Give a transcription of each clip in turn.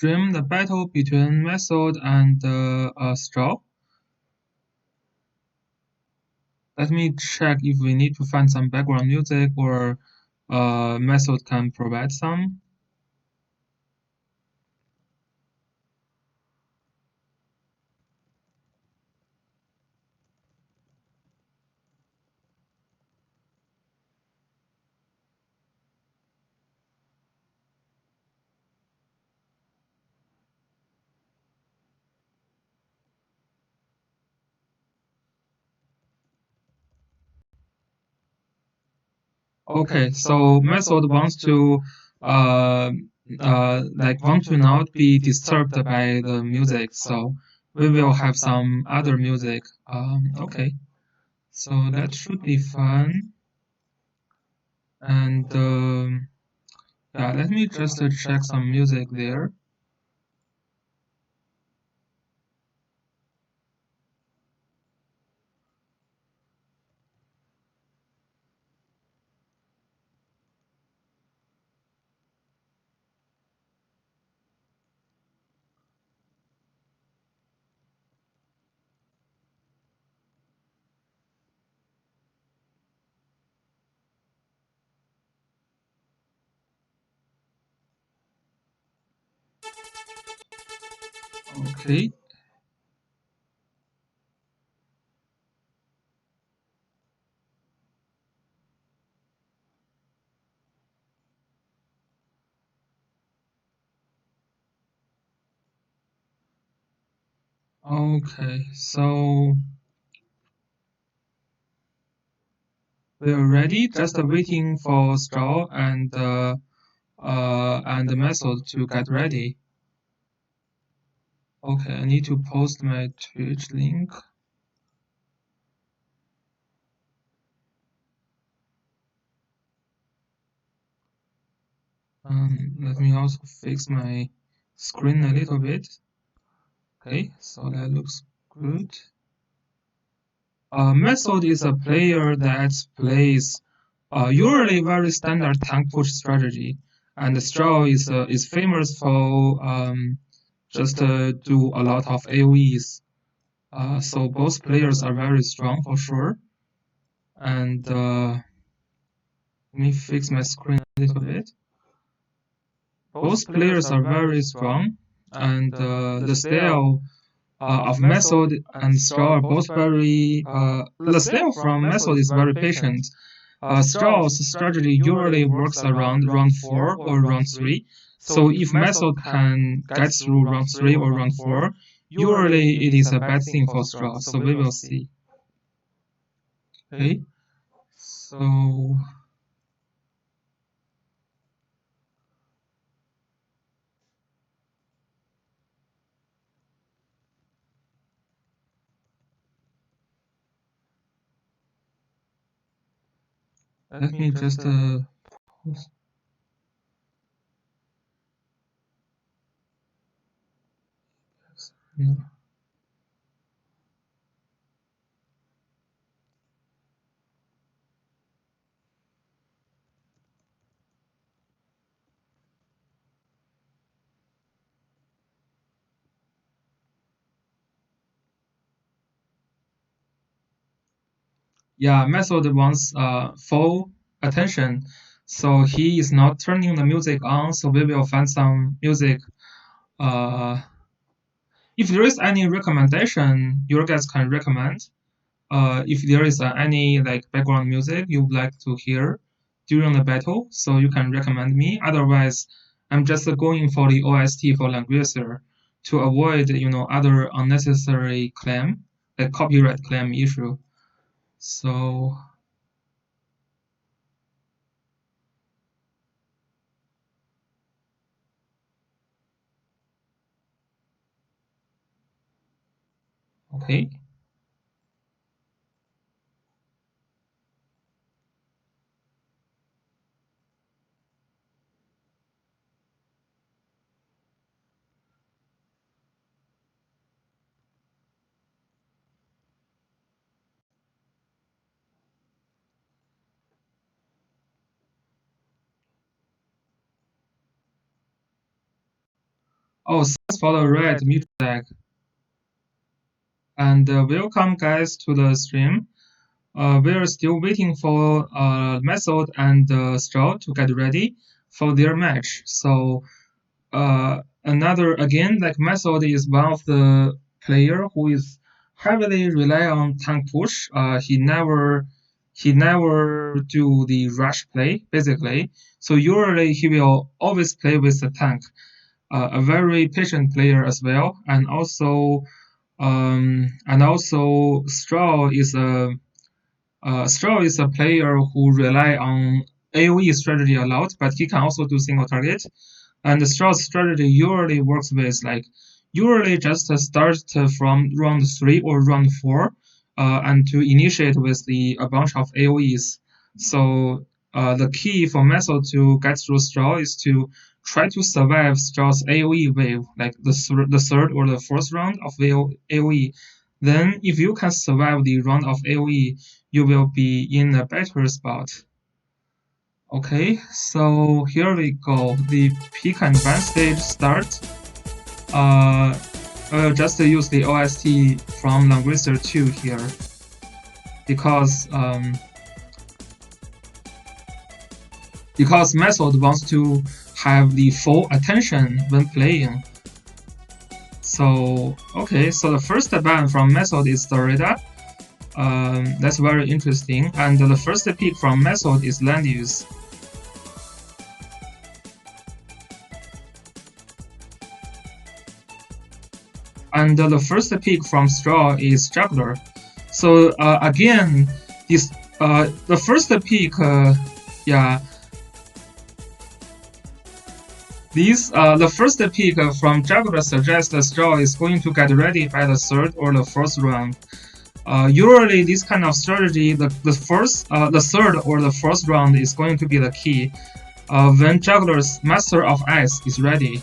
stream the battle between Method and Straw. Let me check if we need to find some background music or Method can provide some. Okay, so Method wants to uh, want to not be disturbed by the music, so we will have some other music. Okay, so that should be fun. And yeah, let me just check some music there. Okay, okay, so we're ready, just waiting for Straw and the Method to get ready. Okay, I need to post my Twitch link. Let me also fix my screen a little bit. Okay, so that looks good. Method is a player that plays usually very standard tank push strategy, and Straw is famous for just do a lot of AoEs. So both players are very strong for sure. And let me fix my screen a little bit. Both players are very strong, and the style of Method and Straw are both very. The style from Method is very patient. Straw's strategy usually works around round 4 or round 3. So if Method can get through round 3 or round 4, usually it is a bad thing for Straw. So we will see. Okay, so let me just no. Yeah, Method wants full attention, so he is not turning the music on. So we will find some music. Uh, if there is any recommendation, you guys can recommend. If there is any like background music you would like to hear during the battle, so you can recommend me. Otherwise, I'm just going for the OST for Languisher to avoid other unnecessary claim, like copyright claim issue. So okay. Oh, thanks for the red mutual deck. And welcome guys to the stream. We're still waiting for Method and Straw to get ready for their match. So another again, like Method is one of the player who is heavily rely on tank push. He never do the rush play basically. So usually he will always play with the tank. A very patient player as well, and also Straw is a player who rely on AoE strategy a lot, but he can also do single target. And the Straw's strategy usually works with like usually just start from round 3 or round 4, and to initiate with a bunch of AoEs. So the key for Method to get through Straw is to try to survive Straw's AoE wave, like the third or the fourth round of the AoE. Then, if you can survive the round of AoE, you will be in a better spot. Okay, so here we go. The pick and ban stage starts. I'll just use the OST from Langrisser 2 here because Method wants to have the full attention when playing. So okay, so the first ban from Method is Dorita. That's very interesting. And the first pick from Method is land use. And the first pick from Straw is Juggler. So again, the first pick, yeah. The first pick from Juggler suggests that Straw is going to get ready by the third or the fourth round. Usually, this kind of strategy, the third or the fourth round is going to be the key. When Juggler's Master of Ice is ready.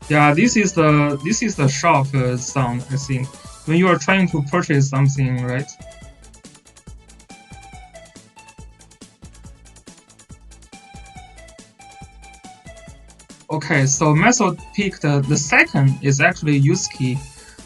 Yeah, this is the shop sound, I think, when you are trying to purchase something, right? Okay, so Method picked the second is actually Yusuke.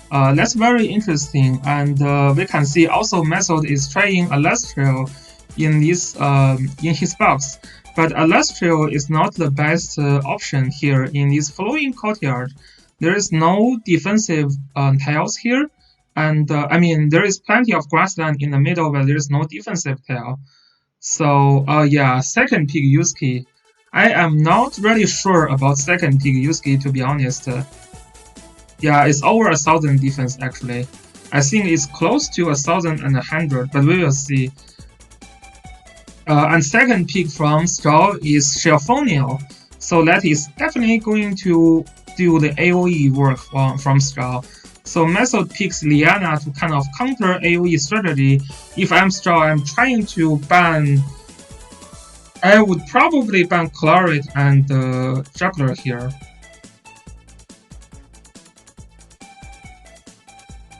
That's very interesting, and we can see also Method is trying Alastral in his box, but Alastral is not the best option here in this flowing courtyard. There is no defensive tiles here, and I mean there is plenty of grassland in the middle, but there is no defensive tile. So yeah, second pick Yusuke. I am not really sure about second pick Yusuke, to be honest. Yeah, it's over 1,000 defense actually. I think it's close to 1,100, but we will see. And second pick from Straw is Shelfonio. So that is definitely going to do the AoE work from Straw. So Method picks Liana to kind of counter AoE strategy. If I'm Straw, I'm trying to ban. I would probably ban Claret and Juggler here.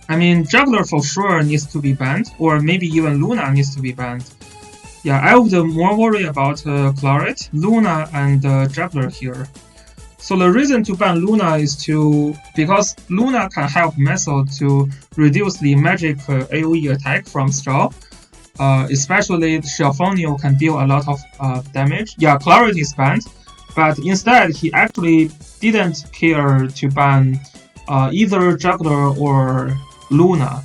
I mean, Juggler for sure needs to be banned, or maybe even Luna needs to be banned. Yeah, I would more worry about Claret, Luna, and Juggler here. So the reason to ban Luna is because Luna can help Method to reduce the magic AoE attack from Straw. Especially Shelfonio can deal a lot of damage. Yeah, Claret is banned, but instead he actually didn't care to ban either Juggler or Luna.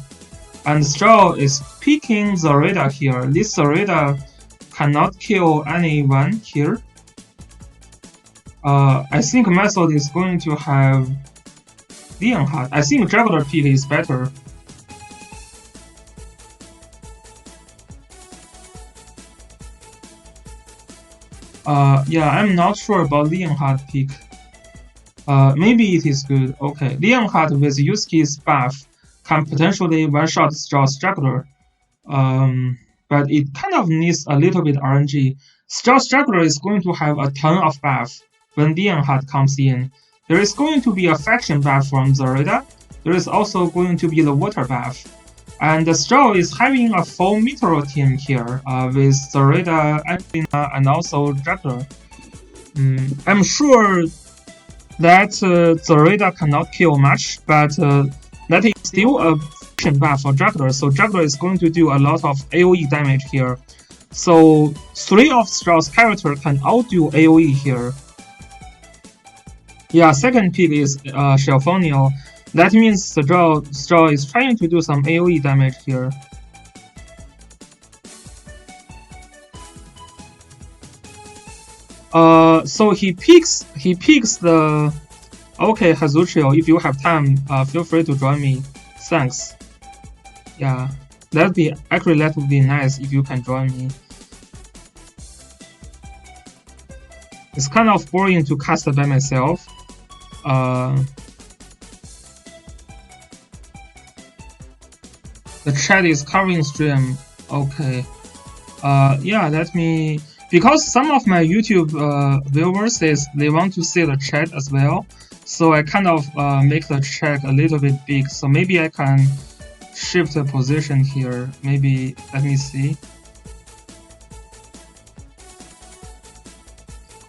And Straw is picking Zareda here. This Zareda cannot kill anyone here. I think Method is going to have Leonhardt. I think Juggler pick is better. Yeah, I'm not sure about Leonhardt pick. Maybe it is good. Okay, Leonhardt with Yusuke's buff can potentially one-shot Straw's Juggler. But it kind of needs a little bit RNG. Straw's Juggler is going to have a ton of buff when Leonhardt comes in. There is going to be a faction buff from Zareda. There is also going to be the water buff. And the Straw is having a full Meteor team here with Zareda, Angelina, and also Juggler. I'm sure that Zareda cannot kill much, but that is still a fusion buff for Juggler, so Juggler is going to do a lot of AoE damage here. So 3 of Straw's character can outdo AoE here. Yeah, second pick is Shelfonio. That means Straw is trying to do some AoE damage here. So he picks the. Okay, Hazuchio, if you have time, feel free to join me. Thanks. Yeah, that would be nice if you can join me. It's kind of boring to cast by myself. The chat is covering stream. Okay. Yeah, let me. Because some of my YouTube viewers says they want to see the chat as well, so I kind of make the chat a little bit big. So maybe I can shift the position here. Maybe let me see.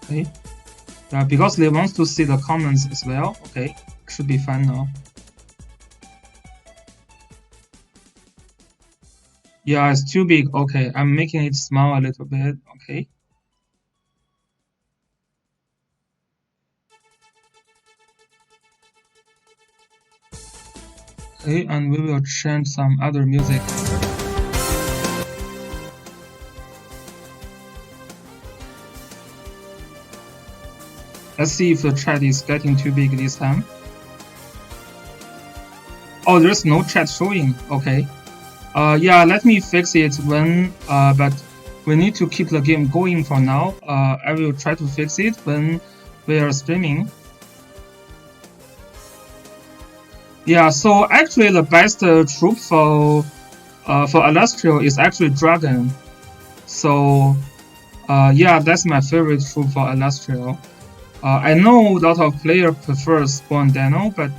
Okay. Yeah, because they want to see the comments as well. Okay, should be fine now. Yeah, it's too big. Okay, I'm making it small a little bit. Okay. Okay, and we will change some other music. Let's see if the chat is getting too big this time. Oh, there's no chat showing. Okay. Yeah, let me fix it when. But we need to keep the game going for now. I will try to fix it when we are streaming. Yeah. So actually, the best troop for Alastrio is actually Dragon. So yeah, that's my favorite troop for Alastrio. I know a lot of players prefer Spawn Dino, but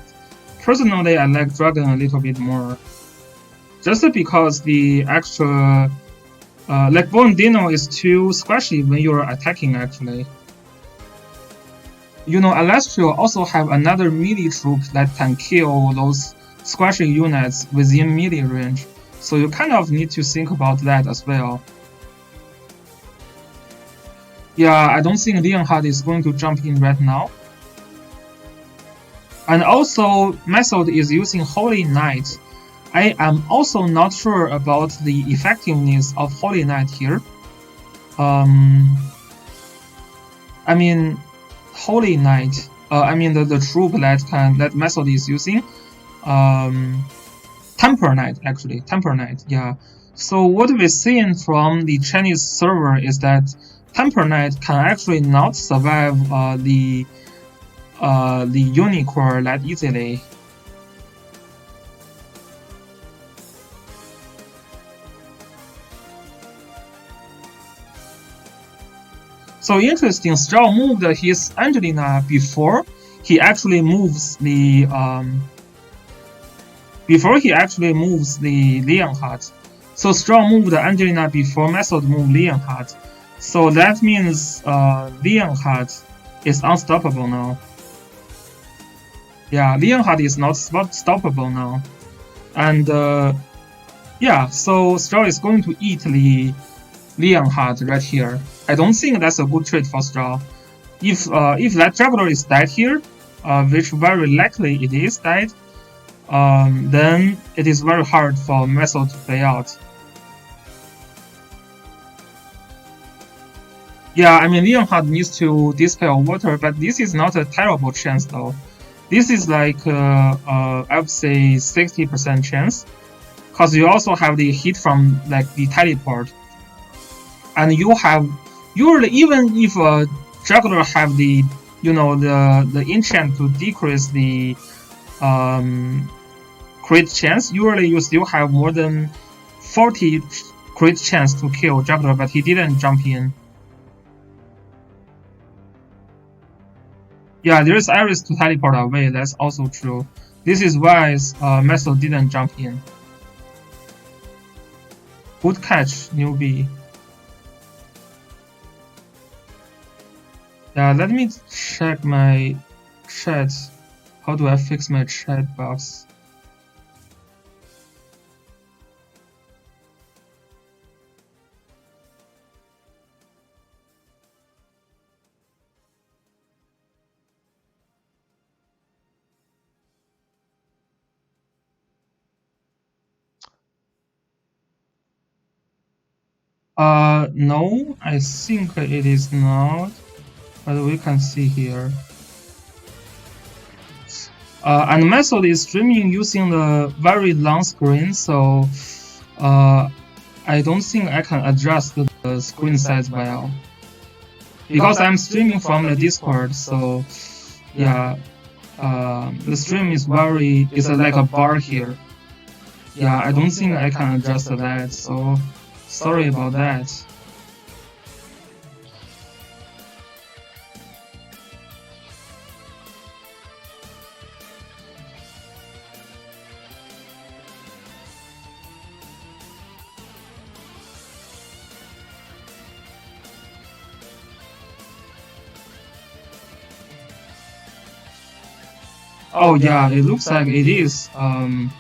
personally, I like Dragon a little bit more. Just because the extra, like Bone Dino is too squishy when you're attacking actually. You know, Alastrio also have another melee troop that can kill those squishy units within melee range, so you kind of need to think about that as well. Yeah, I don't think Leonhard is going to jump in right now. And also, Method is using Holy Knight. I am also not sure about the effectiveness of Holy Knight here. I mean, Holy Knight. I mean the troop that Method is using. Temper Knight actually. Temper Knight. Yeah. So what we're seeing from the Chinese server is that Temper Knight can actually not survive the Unicorn that easily. So interesting, Straw moved his Angelina before he actually moves the Leonhard. So Straw moved Angelina before Method moved Leonhard. So that means Leonhard is unstoppable now. Yeah, Leonhard is not stoppable now. And yeah, so Straw is going to eat the Leonhard right here. I don't think that's a good trade for Straw. If that Juggler is dead here, which very likely it is dead, then it is very hard for Method to play out. Yeah, I mean Leonhard needs to dispel water, but this is not a terrible chance though. This is like I would say 60% chance, cause you also have the hit from like the teleport, and you have usually even if a Juggler have the the enchant to decrease the crit chance, usually you still have more than 40 crit chance to kill Juggler, but he didn't jump in. Yeah, there is Iris to teleport away, that's also true. This is why Method didn't jump in. Good catch, newbie. Yeah, let me check my chat. How do I fix my chat box? No, I think it is not, but we can see here. And method is streaming using the very long screen, so I don't think I can adjust the screen size well. Because I'm streaming from the Discord, so yeah, the stream is like a bar here. Yeah, I don't think I can adjust that, so sorry about that. Oh yeah, it looks like it is behind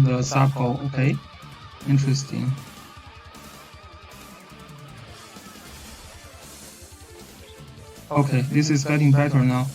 the subcode. Okay, interesting. Okay, this is getting better now.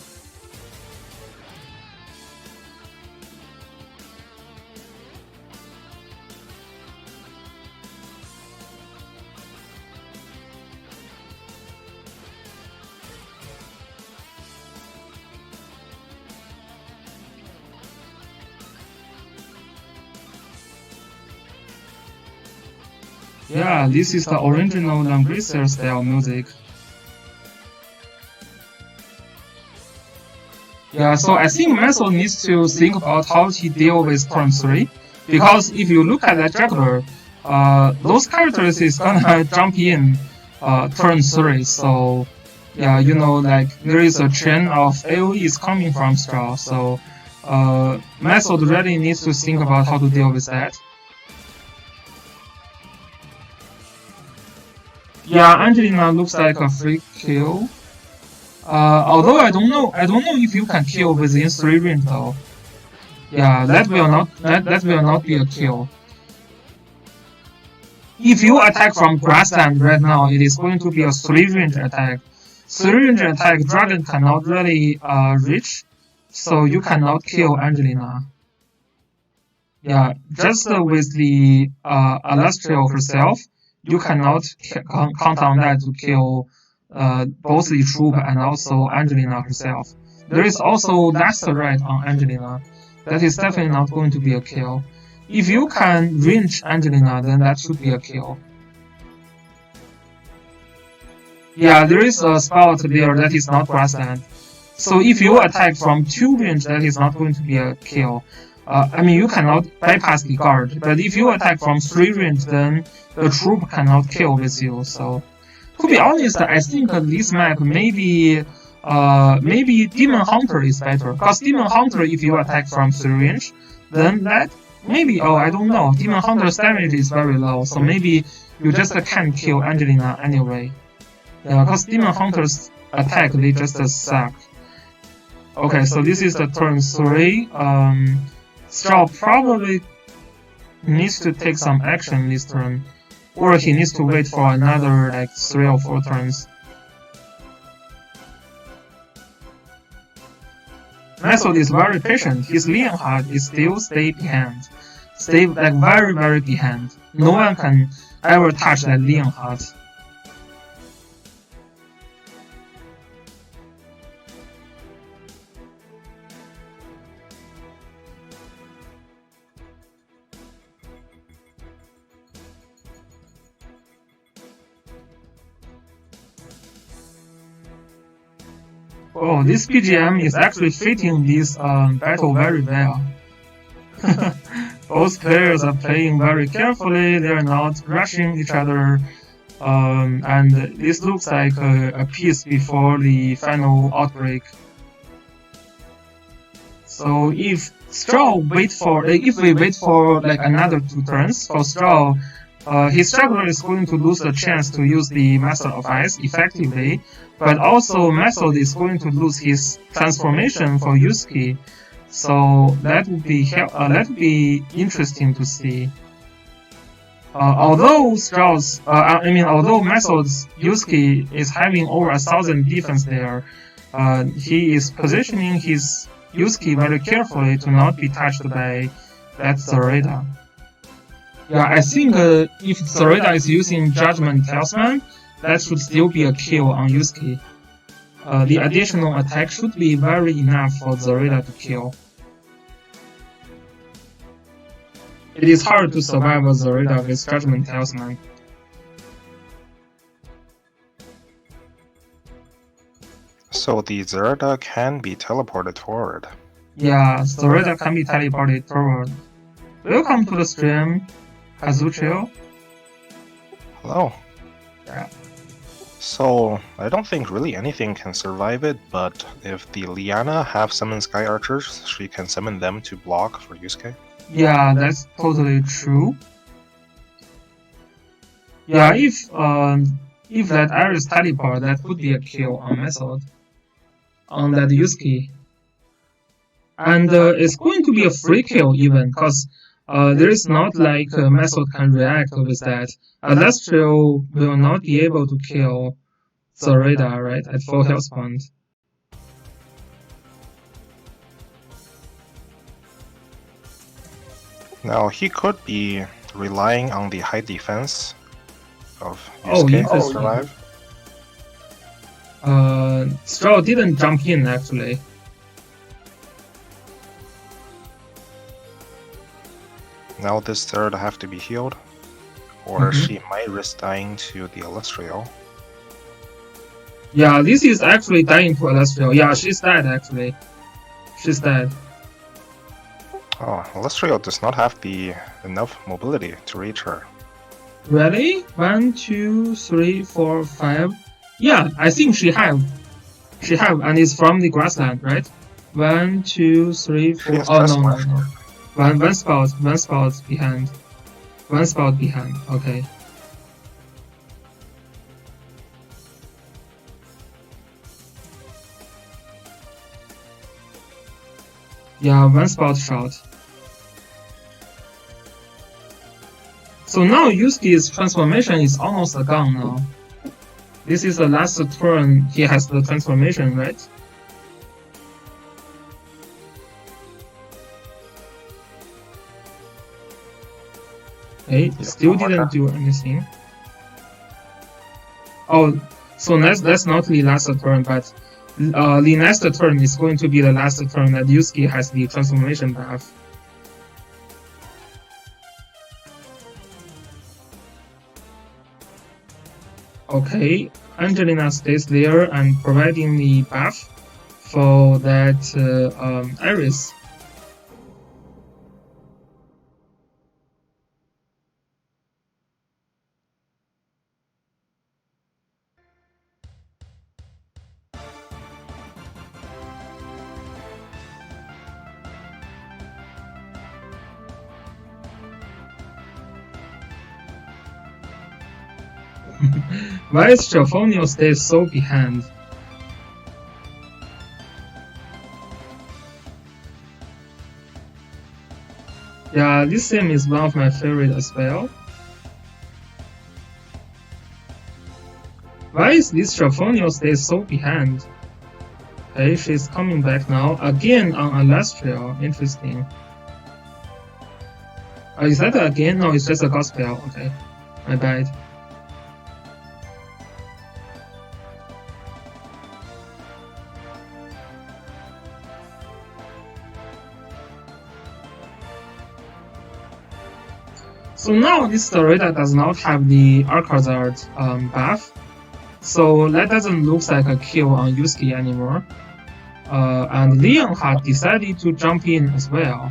Yeah, this is the original Langrisser style music. Yeah, so I think Method needs to think about how to deal with turn 3, because if you look at that juggler, those characters is gonna jump in turn 3, so yeah, you know, like there is a chain of AoEs coming from Straw, so Method really needs to think about how to deal with that. Yeah, Angelina looks like a free kill. Although I don't know if you can kill within 3 range though. Yeah, that will not be a kill. If you attack from grassland right now, it is going to be a 3 range attack. 3 range attack, Dragon cannot really reach, so you cannot kill Angelina. Yeah, just with the Alastria herself, you cannot count on that to kill both the troop and also Angelina herself. There is also last right on Angelina. That is definitely not going to be a kill. If you can range Angelina, then that should be a kill. Yeah, there is a spot there that is not grassland. So if you attack from 2 range, that is not going to be a kill. I mean, you cannot bypass the guard, but if you attack from 3 range, then the troop cannot kill with you. So, to be honest, I think this map maybe Demon Hunter is better. Because Demon Hunter, if you attack from 3 range, then that maybe, oh, I don't know. Demon Hunter's damage is very low, so maybe you just can't kill Angelina anyway. Yeah, because Demon Hunter's attack, they just suck. Okay, so this is the turn 3. Straw probably needs to take some action this turn, or he needs to wait for another like 3 or 4 turns. Method is very patient. His Leonhardt is still stay behind. Stay like very behind. No one can ever touch that Leonhardt. Oh, this BGM is actually fitting this battle very well. Both players are playing very carefully, they are not rushing each other, and this looks like a piece before the final outbreak. So if we wait for like another 2 turns for Straw, his juggler is going to lose the chance to use the Method of Ice effectively, but also Method is going to lose his transformation for Yusuke. So that would be interesting to see. Although Method's Yusuke is having over 1,000 defense there, he is positioning his Yusuke very carefully to not be touched by that Zoraida. Yeah, I think if Zoraida is using Judgment Talisman, that should still be a kill on Yusuke. The additional attack should be very enough for Zoraida to kill. It is hard to survive a Zoraida with Judgment Talisman. So the Zoraida can be teleported forward. Yeah, Zoraida can be teleported forward. Welcome to the stream, Kazuchio. Hello. Yeah. So, I don't think really anything can survive it, but if the Liana have summoned Sky Archers, she can summon them to block for Yusuke. Yeah, that's totally true. Yeah, if that Iris teleport, that would be a kill on Method. On that Yusuke. And it's going to be a free kill even, because there is not like Method can react with that. Alastrio will not be able to kill Zoraida, right, at full health point. Now, he could be relying on the high defense of Yusuke to survive. Straw didn't jump in, actually. Now this third have to be healed, or she might risk dying to the Alastrio. Yeah, this is actually dying to Alastrio. Yeah, she's dead, actually. She's dead. Oh, Alastrio does not have enough mobility to reach her. Really? 1, 2, 3, 4, 5. Yeah, I think she have. She have, and it's from the grassland, right? 1, 2, 3, 4. Oh no. One spot behind. One spot behind. Okay. Yeah, one spot shot. So now Yusuke's transformation is almost gone now. This is the last turn he has the transformation, right? Okay, still didn't do anything. Oh, so that's not the last turn, but the next turn is going to be the last turn that Yusuke has the transformation buff. Okay, Angelina stays there and providing the buff for that Iris. Why is Strafonio stays so behind? Yeah, this sim is one of my favorite as well. Why is this Strafonio stays so behind? Okay, she's coming back now. Again on Alastrio. Interesting. Is that again? No, it's just a gospel. Okay, my bad. So now this Zoraida does not have the Archazard buff, so that doesn't look like a kill on Yusuke anymore. And Leonhardt decided to jump in as well.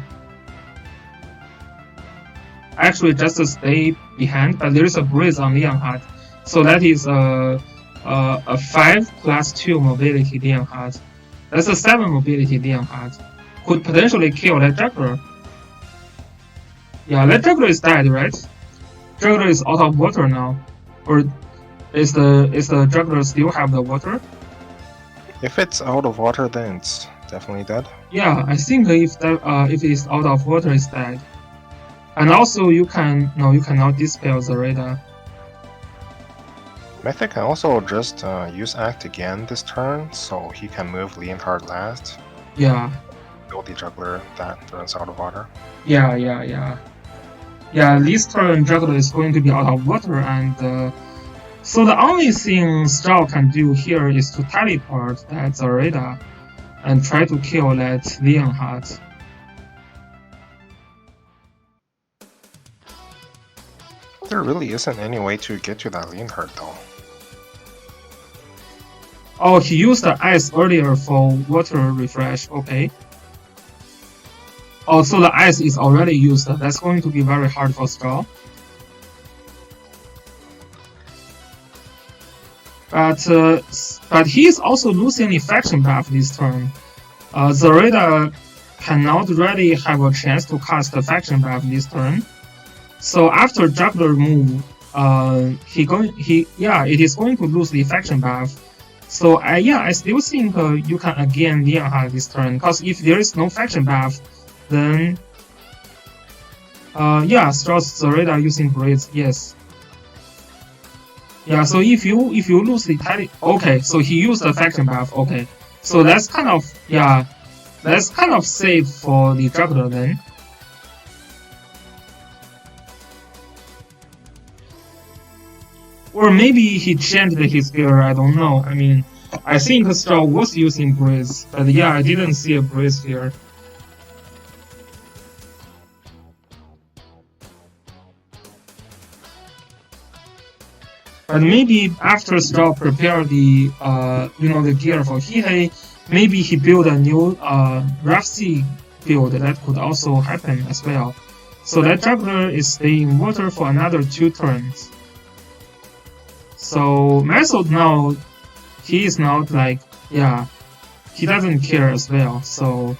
Actually, just to stay behind, but there is a breeze on Leonhardt, so that is a 5+2 mobility Leonhardt. That's a 7 mobility Leonhardt. Could potentially kill that Juggler. Yeah, that Juggler is dead, right? juggler is out of water now, or is the juggler still have the water? If it's out of water, then it's definitely dead. Yeah, I think if it's out of water, it's dead. And also you cannot dispel the radar. Mythic can also just use Act again this turn, so he can move Leonhard last. Yeah, Build the juggler that turns out of water. yeah. This turn juggler is going to be out of water, and so the only thing Straw can do here is to teleport that Zareda and try to kill that Leonhardt. There really isn't any way to get to that Leonhard though. Oh, he used the ice earlier for water refresh, okay. Oh, so the ice is already used. That's going to be very hard for Straw. But he is also losing the faction buff this turn. Zareda cannot really have a chance to cast the faction buff this turn. So after juggler move, it is going to lose the faction buff. So I still think you can again Leonhard this turn, because if there is no faction buff, then Strauss Zareda using Blades, yes. Yeah, so if you lose the tally, okay, so he used the faction buff, okay. So that's kind of safe for the juggler then. Or maybe he changed his gear, I don't know. I mean, I think Straw was using Breeze, but yeah, I didn't see a Breeze here. But maybe after Straw prepared the the gear for Hihei, maybe he built a new Rafsi build that could also happen as well. So that juggler is staying in water for another 2 turns. So Method now, he is not like, he doesn't care as well, so...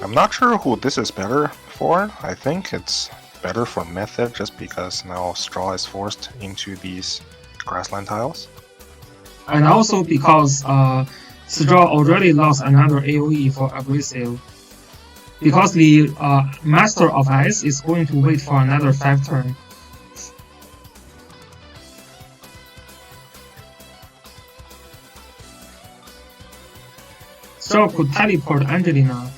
I'm not sure who this is better for. I think it's better for Method just because now Straw is forced into these grassland tiles. And also because Straw already lost another AoE for aggressive. Because the Master of Ice is going to wait for another 5 turns. Straw could teleport Angelina.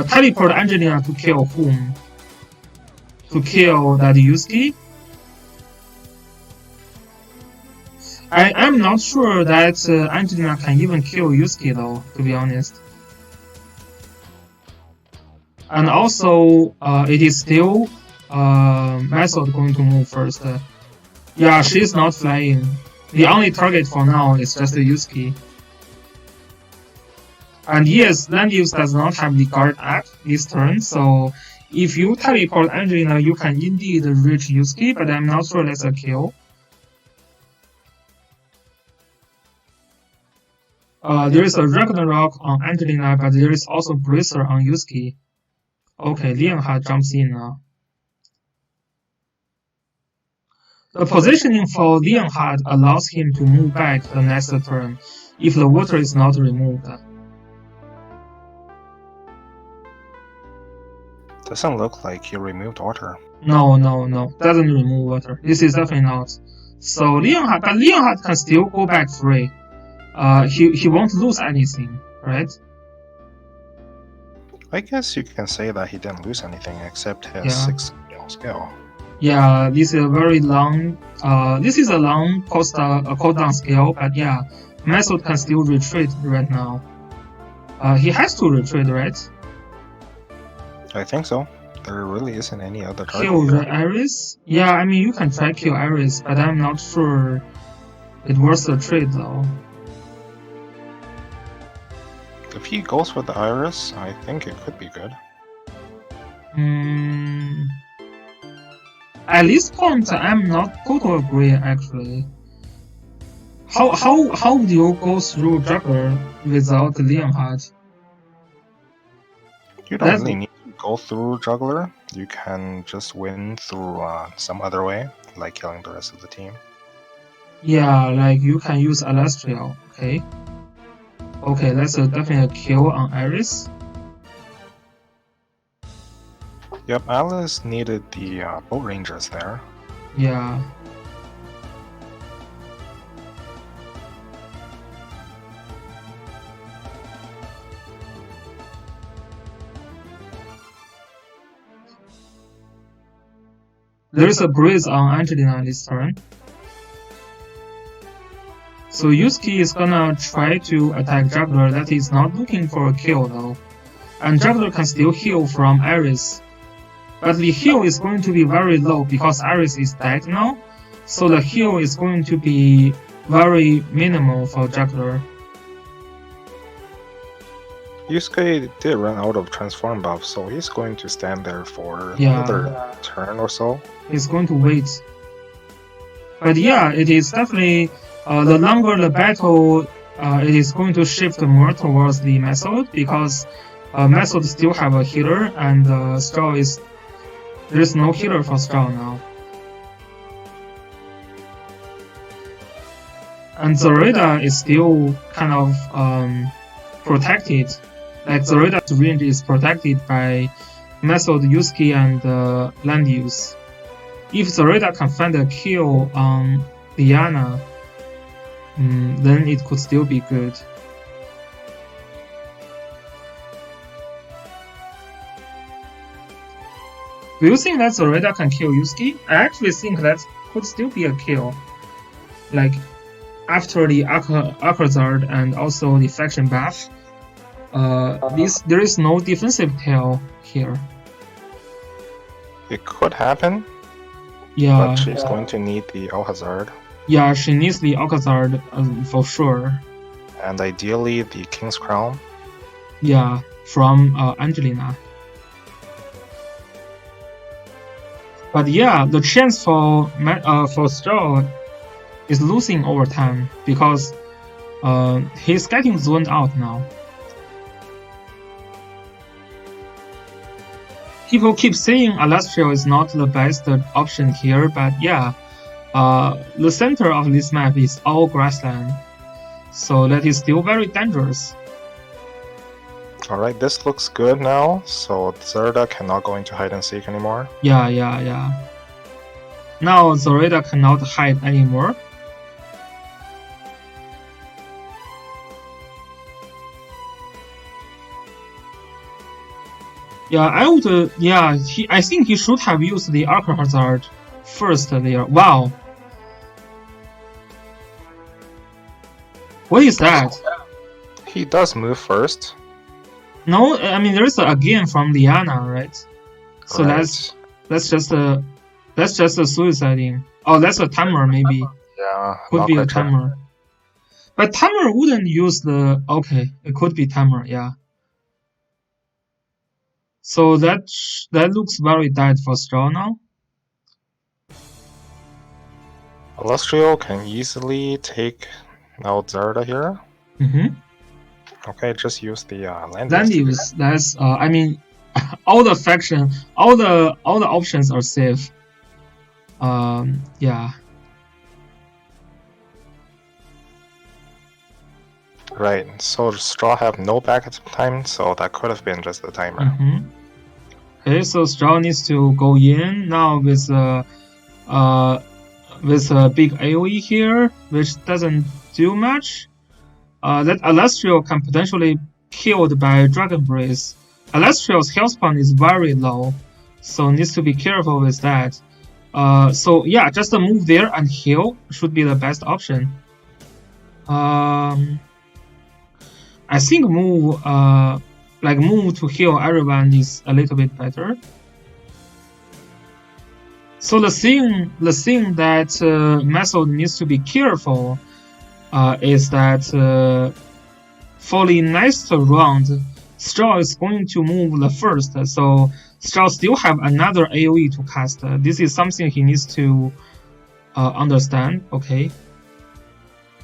Teleport Angelina to kill whom? To kill that Yusuke? I am not sure that Angelina can even kill Yusuke though, to be honest. And also, it is still Method going to move first. Yeah, she's not flying. The only target for now is just Yusuke. And yes, Landius does not have the guard act this turn, so if you teleport Angelina, you can indeed reach Yusuke, but I'm not sure that's a kill. There is a Ragnarok on Angelina, but there is also Bracer on Yusuke. Okay, Leonhard jumps in now. The positioning for Leonhard allows him to move back the next turn if the water is not removed. Doesn't look like he removed water. No, doesn't remove water. This is definitely not. So Leonhard can still go back free. He won't lose anything, right? I guess you can say that he didn't lose anything except his 6 skill. Yeah, this is a very long. This is a long cooldown skill, but yeah, Method can still retreat right now. He has to retreat, right? I think so. There really isn't any other target. Kill the Iris? Yeah, I mean you can try kill Iris, but I'm not sure it worth the trade though. If he goes with the Iris, I think it could be good. At this point, I'm not totally agree actually. How would you go through Juggler without Leonhard? You don't really need to go through Juggler, you can just win through some other way, like killing the rest of the team. Yeah, like you can use Celestial. Okay. Okay, that's definitely a kill on Iris. Yep, Alice needed the Boat Rangers there. Yeah. There's a breeze on Angelina this turn. So Yusuke is gonna try to attack Juggler that is not looking for a kill though. And Juggler can still heal from Iris. But the heal is going to be very low because Iris is dead now. So the heal is going to be very minimal for Juggler. Yusuke did run out of transform buff, so he's going to stand there for another turn or so. He's going to wait. But yeah, it is definitely the longer the battle, it is going to shift more towards the method because method still have a healer and Straw is there is no healer for Straw now. And Zoreda is still kind of protected. Like Zoreda's range is protected by Method, Yusuke, and land use. If Zoreda can find a kill on Diana, then it could still be good. Do you think that Zoreda can kill Yusuke? I actually think that could still be a kill. Like, after the Akazard and also the faction buff, there is no defensive tail here. It could happen. Yeah. But she's going to need the Alhazard. Yeah, she needs the Alcazar for sure. And ideally the King's Crown. Yeah, from Angelina. But yeah, the chance for Straw is losing over time because he's getting zoned out now. People keep saying Celestial is not the best option here, but yeah, the center of this map is all grassland, so that is still very dangerous. Alright, this looks good now, so Zerda cannot go into hide and seek anymore. Yeah. Now Zoreda cannot hide anymore. Yeah, I would. I think he should have used the Arc Hazard first there. Wow. What is that? He does move first. No, I mean there is a again from Liana, right? So right. that's just a suiciding. Oh, that's a timer maybe. Yeah, could be a timer. But timer wouldn't use the. Okay, it could be timer. Yeah. So that looks very dead for Straw now. Celestial can easily take out Zerda here. Okay, just use the land use. That's I mean, all the faction, all the options are safe. Yeah. Right, so Straw have no backup time, so that could have been just the timer. Okay, so Straw needs to go in now with a big AoE here, which doesn't do much. That Celestial can potentially killed by Dragon Breath. Celestial's health point is very low, so needs to be careful with that. So yeah, just a move there and heal should be the best option. I think move to heal everyone is a little bit better. So the thing that Method needs to be careful is that for the next round, Straw is going to move the first, so Straw still have another AoE to cast. This is something he needs to understand. Okay.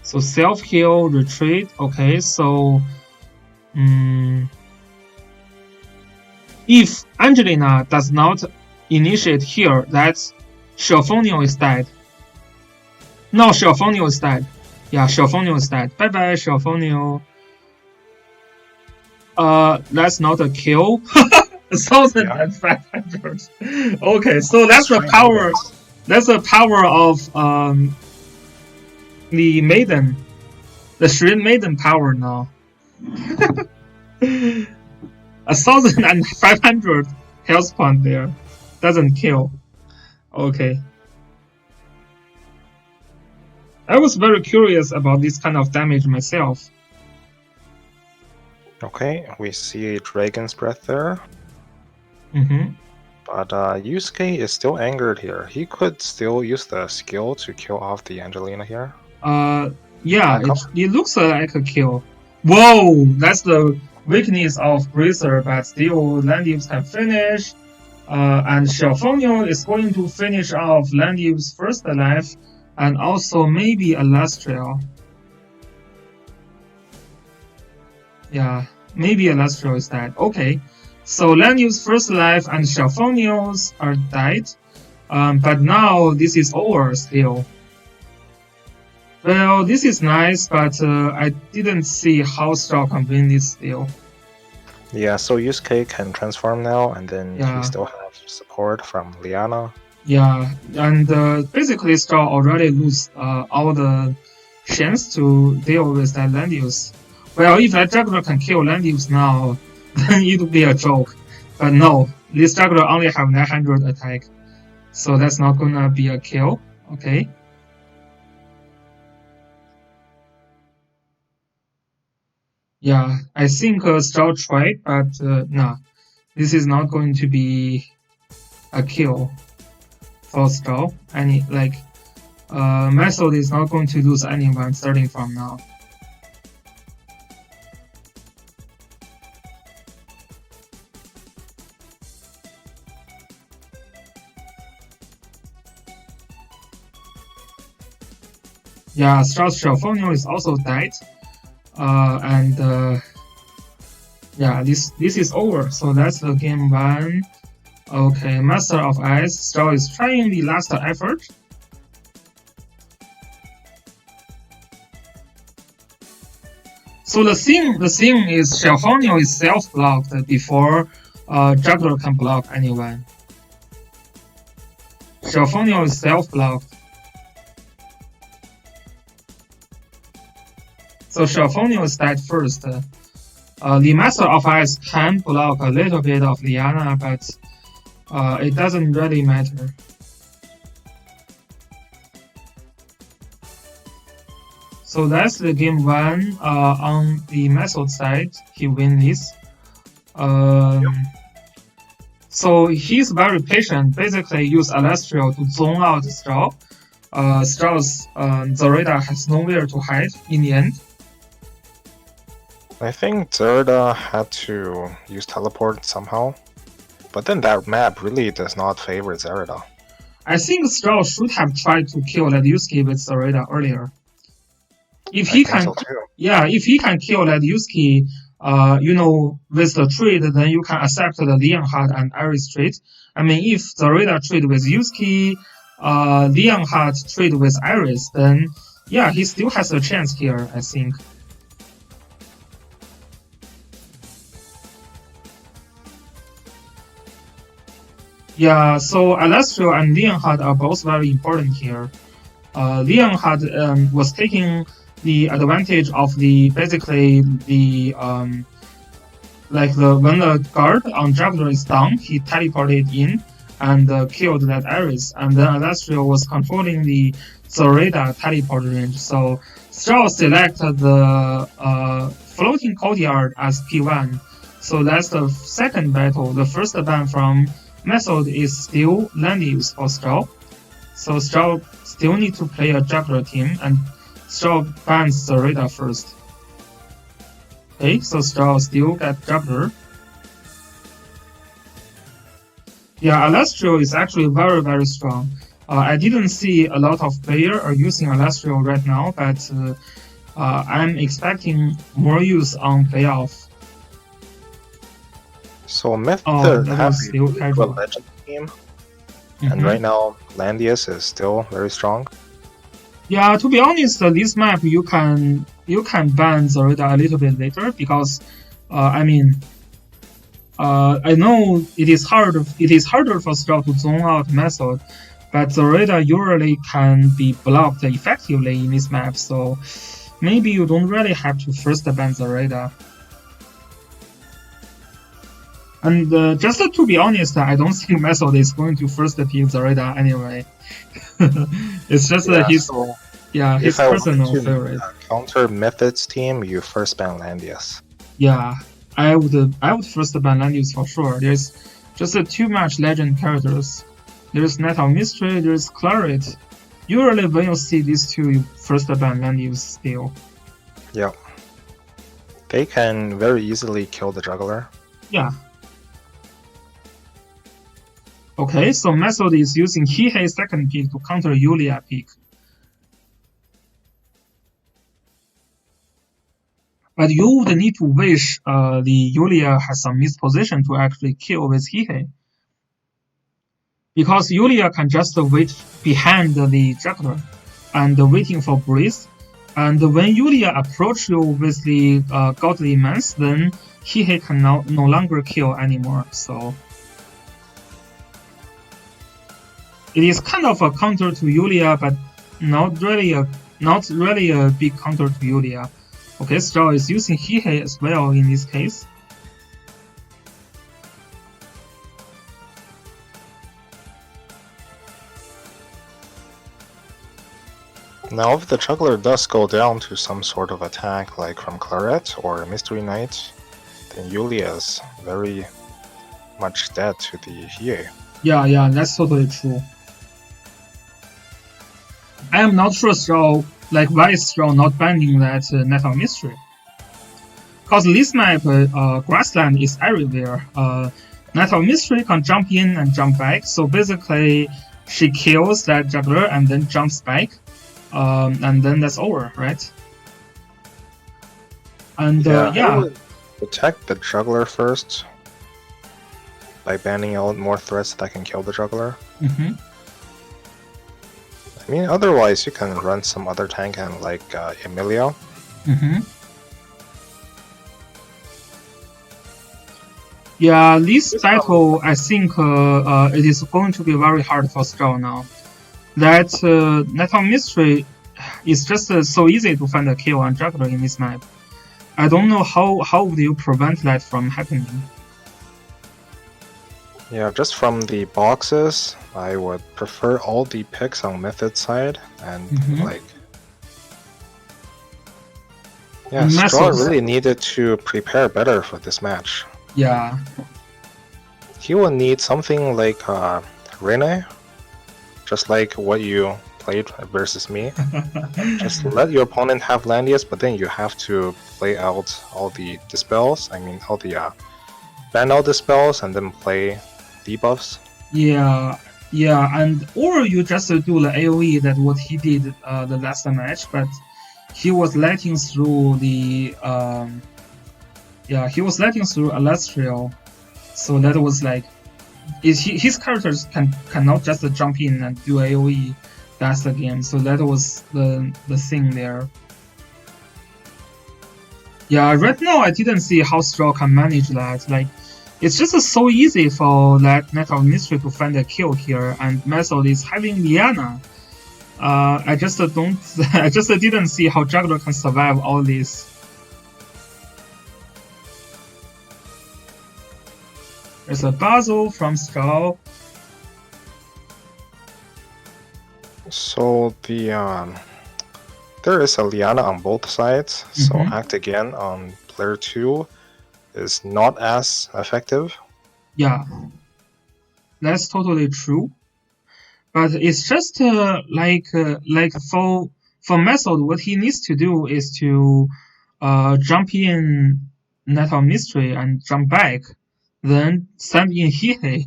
So self-heal, retreat. Okay, so yeah, If Angelina does not initiate here, that's Shelfonio is dead. No, Shelfonio is dead. Yeah, Shelfonio is dead. Bye bye, Shelfonio. That's not a kill. 1,500. Okay, so that's the power. That's the power of the maiden, the Shrin maiden power now. 1,500 health point there. Doesn't kill. Okay. I was very curious about this kind of damage myself. Okay, we see a Dragon's Breath there. Mm-hmm. But Yusuke is still angered here. He could still use the skill to kill off the Angelina here. Yeah, it looks like a kill. Whoa, that's the weakness of Bracer, but still Landius can finish. And Shelfonio is going to finish off Landius' first life, and also maybe a last trail. Yeah, maybe a last trail is dead. Okay, so Landius' first life and Shelfonio's are died. But now this is over still. Well, this is nice, but I didn't see how Straw can win this still. Yeah, so Yusuke can transform now, and then he still have support from Liana. Yeah, and basically Straw already lose all the chance to deal with that Landius. Well, if that juggler can kill Landius now, then it would be a joke. But no, this juggler only have 900 attack, so that's not gonna be a kill. Okay. Yeah, I think Straw tried, but nah, this is not going to be a kill for Straw. Method is not going to lose anyone starting from now. Yeah, Straw's Shelfonio is also dead. Yeah, this is over. So that's the game 1. Okay, Master of Ice. Straw is trying the last effort. So the thing is Shelfonio is self-blocked before Juggler can block anyone. Shelfonio is self-blocked. So Shelfonio is dead first. The Master of Ice can block a little bit of Liana, but it doesn't really matter. So that's the game 1 on the Method side. He wins this. So he's very patient. Basically, use Alastrio to zone out Straw. Straw's Zorida has nowhere to hide in the end. I think Zorida had to use teleport somehow, but then that map really does not favor Zorida. I think Straw should have tried to kill Ledusky with Zorida earlier. If he can, if he can kill Ledusky, with the trade, then you can accept the Leonhardt and Iris trade. I mean, if Zorida trade with Yusuke, Leonhardt trade with Iris, then yeah, he still has a chance here, I think. Yeah, so Alastrio and Leonhardt are both very important here. Leonhardt was taking the advantage of when the guard on Juggler is down, he teleported in and killed that Iris, and then Alastrio was controlling the Zorida teleport range. So Straw selected the floating courtyard as P1. So that's the second battle. The first ban from Method is still Landius for Straw. So Straw still need to play a Juggler team, and Straw bans Zorida first. Okay, so Straw still get Juggler. Yeah, Alastrio is actually very, very strong. I didn't see a lot of players are using Alastrio right now, but I'm expecting more use on playoff. So Method Oh, that had was a still really good casual. legend team, and right now Landius is still very strong. Yeah, to be honest, this map you can ban Zareda a little bit later because, I mean, I know it is harder for Straw to zone out method, but Zareda usually can be blocked effectively in this map, so maybe you don't really have to first ban Zareda. And just to be honest, I don't think Method is going to first pick Zareda anyway. It's just his So his if I want personal to favorite. counter Method's team, you first ban Landius. Yeah, I would first ban Landius for sure. There's just too much legend characters. There's Night of Mystery, there's Claret. Usually when you see these two, you first ban Landius still. Yep. They can very easily kill the juggler. Yeah. Okay, so Method is using Hihei's second pick to counter Yulia pick. But you would need to wish the Yulia has some misposition to actually kill with Hihei. Because Yulia can just wait behind the juggler and waiting for breeze. And when Yulia approach you with the godly immense, then Hihei can no longer kill anymore. So it is kind of a counter to Yulia, but not really a big counter to Yulia. Okay, Straw is using Hihei as well in this case. Now, if the juggler does go down to some sort of attack, like from Claret or Mystery Knight, then Yulia is very much dead to the Hie. Yeah, that's totally true. I am not sure Straw, why is Straw not banning that Net of Mystery? Because this map, Grassland is everywhere. Net of Mystery can jump in and jump back, so basically she kills that juggler and then jumps back. And then that's over, right? And I would protect the juggler first by banning out more threats that can kill the juggler. Mm-hmm. I mean, otherwise you can run some other tank and like Emilia. Mm-hmm. Yeah, this battle, I think it is going to be very hard for Straw now. That Net of Mystery is just so easy to find a kill on juggler in this map. I don't know how would you prevent that from happening. Yeah, just from the boxes, I would prefer all the picks on Method side and Straw really needed to prepare better for this match. Yeah. He will need something like Rene, just like what you played versus me. Just let your opponent have Landius, but then you have to play out all the dispels. I mean, all the ban all the spells and then play debuffs. Yeah, and or you just do the AoE that what he did the last match, but he was letting through the he was letting through Alastral, so that was like his characters cannot just jump in and do AoE. That's the game. So that was the thing there. Yeah, right now I didn't see how Straw can manage that. Like, it's just so easy for that Net of Mystery to find a kill here, and Method is having Liana. I just didn't see how Juggler can survive all this. There's a Basil from Straw. So there is a Liana on both sides, so Act Again on player 2 is not as effective. Yeah, that's totally true. But it's just like for Method, what he needs to do is to jump in Net of Mystery and jump back, then send in Hihei,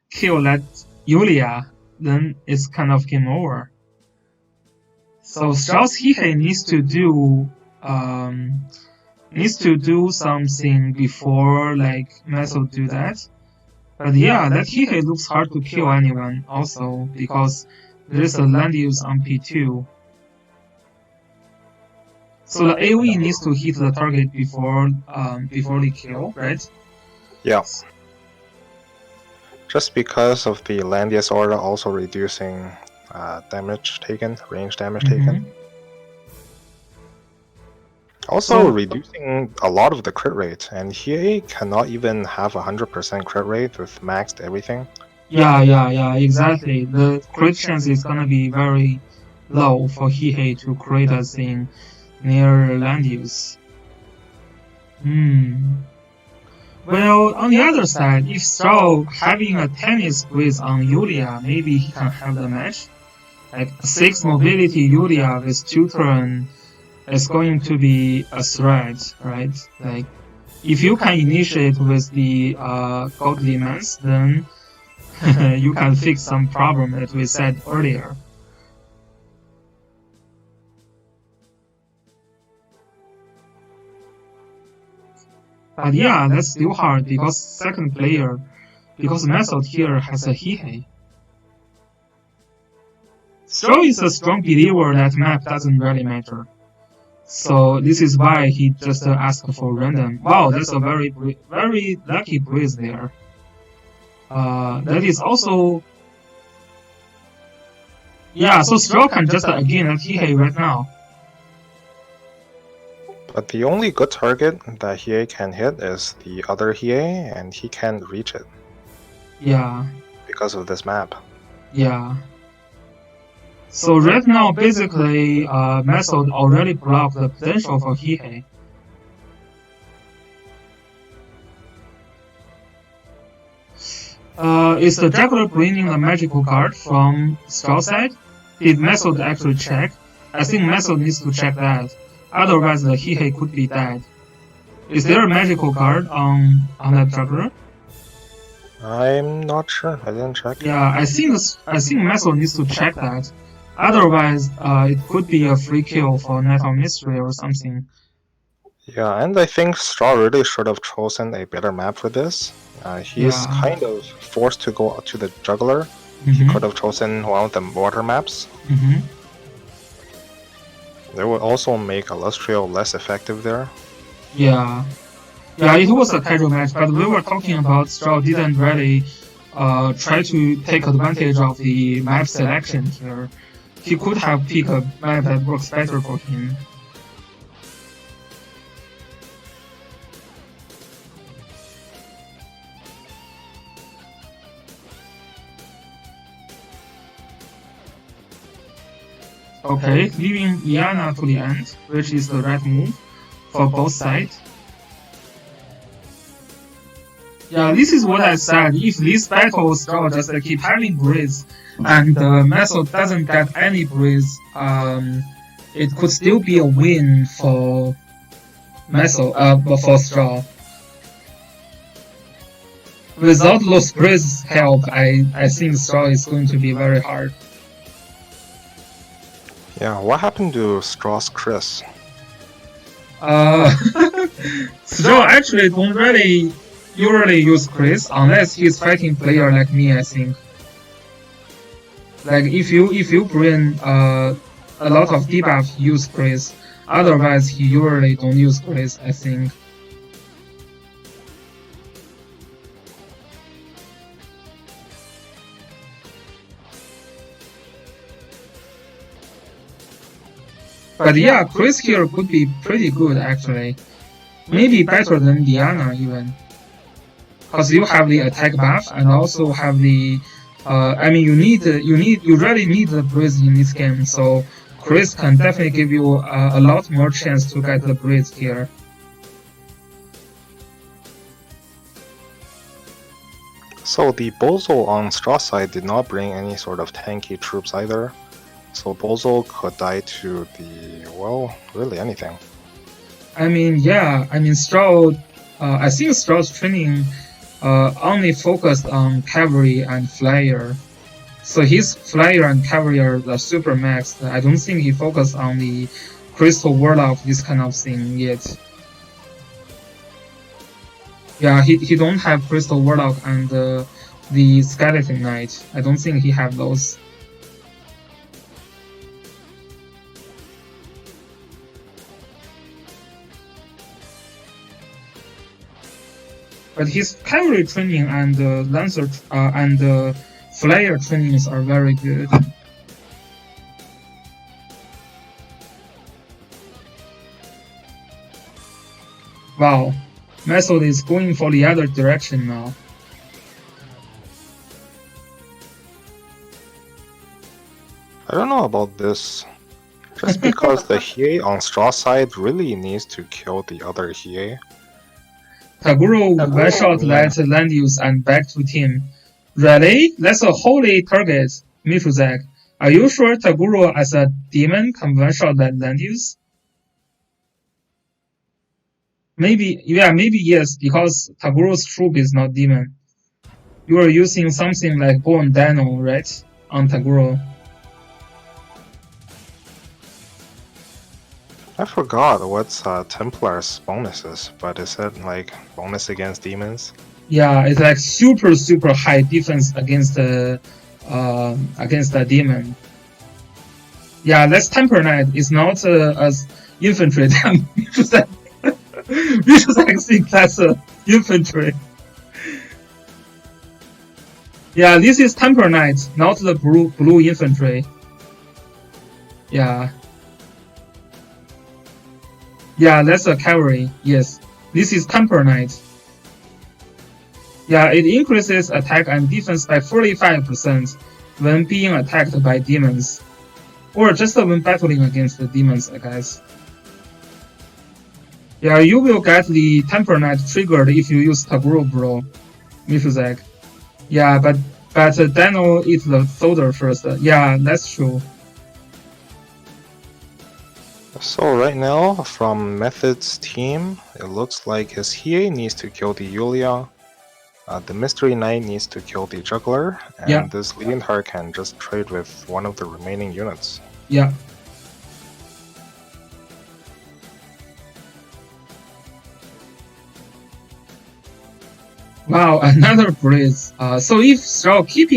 kill that Yulia, then it's kind of game over. So Strauss Hihei needs to do needs to do something before like Method do that. But yeah, that Hihe looks hard to kill anyone also because there is a land use on P2. So the AoE needs to hit the target before they kill, right? Yeah. Just because of the Landius Aura also reducing damage taken, range damage taken. Also reducing a lot of the crit rate, and he cannot even have 100% crit rate with maxed everything. Yeah, exactly. The crit chance is gonna be very low for Hihe to crit a thing near land use. Well, on the other side, if Straw having a tennis breeze on Yulia, maybe he can have the match. Like 6 mobility Yulia with 2 turn is going to be a threat, right? Like if you can initiate with the godly mans, then you can fix some problem that we said earlier. But yeah, that's still hard because second player, because Method here has a Hihe. Straw is a strong believer that map doesn't really matter. So this is why he just asked for random. Wow, that's a very lucky breeze there. That is also, yeah, so Straw can just again at Hihe right now. But the only good target that Hiei can hit is the other Hiei, and he can't reach it. Yeah. Because of this map. Yeah. So right now, basically, Method already blocked the potential for Hiei. Is the Juggler bringing a magical card from Straw side? Did Method actually check? I think Method needs to check that. Otherwise, the Hiei could be dead. Is there a magical card on that Juggler? I'm not sure. I didn't check. Yeah, I think Method needs to check that. Otherwise, it could be a free kill for Night of Mystery or something. Yeah, and I think Straw really should have chosen a better map for this. He's kind of forced to go to the Juggler. He could have chosen one of the water maps. They would also make Illustrio less effective there. Yeah, it was a casual match, but we were talking about Straw didn't really try to take advantage of the map selection here. He could have picked a map that works better for him. Okay, leaving Iana to the end, which is the right move for both sides. Yeah, this is what I said. If this battle Straw just keep having breeze and Method doesn't get any breeze, it could still be a win for Method, for Straw. Without those breeze help, I think Straw is going to be very hard. Yeah, what happened to Straw's Chris? Straw actually don't really usually use Chris unless he's fighting player like me, I think. Like if you bring a lot of debuff, use Chris. Otherwise, he usually don't use Chris, I think. But yeah, Chris here could be pretty good actually. Maybe better than Diana even. Because you have the attack buff and also have the I mean you really need the breeze in this game, so Chris can definitely give you a lot more chance to get the breeze here. So the Bozo on Straw side did not bring any sort of tanky troops either. So Bozo could die to the, well, really anything. I mean, yeah, I mean Straw, I think Straw's training only focused on cavalry and flyer. So his flyer and cavalry are the super maxed. I don't think he focused on the crystal warlock, this kind of thing yet. Yeah, he don't have Crystal Warlock and the Skeleton Knight. I don't think he have those. But his cavalry training and lancer and flyer trainings are very good. Wow, Method is going for the other direction now. I don't know about this. Just because the Hiei on straw side really needs to kill the other Hiei. Taguro one shot that land use and back to team. Really? That's a holy target, Mifuzak. Are you sure Taguro as a demon can one shot that land use? Maybe, yeah, maybe yes, because Taguro's troop is not demon. You are using something like Bone Dino, right? On Taguro. I forgot what's Templar's bonuses, but is it like bonus against demons? Yeah, it's like super high defense against the demon. Yeah, that's Temper Knight. It's not as infantry. We should think that's infantry. Yeah, this is Temper Knight, not the blue infantry. Yeah. Yeah, that's a cavalry. Yes. This is Temper Knight. Yeah, it increases attack and defense by 45% when being attacked by demons. Or just when battling against the demons, I guess. Yeah, you will get the Temper Knight triggered if you use Taguro Bro, Mifuzak. Yeah, but Dino eats the soldier first. Yeah, that's true. So right now, from Method's team, it looks like his Hiei needs to kill the Yulia, the Mystery Knight needs to kill the Juggler, and Yeah. this Leonhard can just trade with one of the remaining units. Yeah. Wow, another breeze. So if Straw keep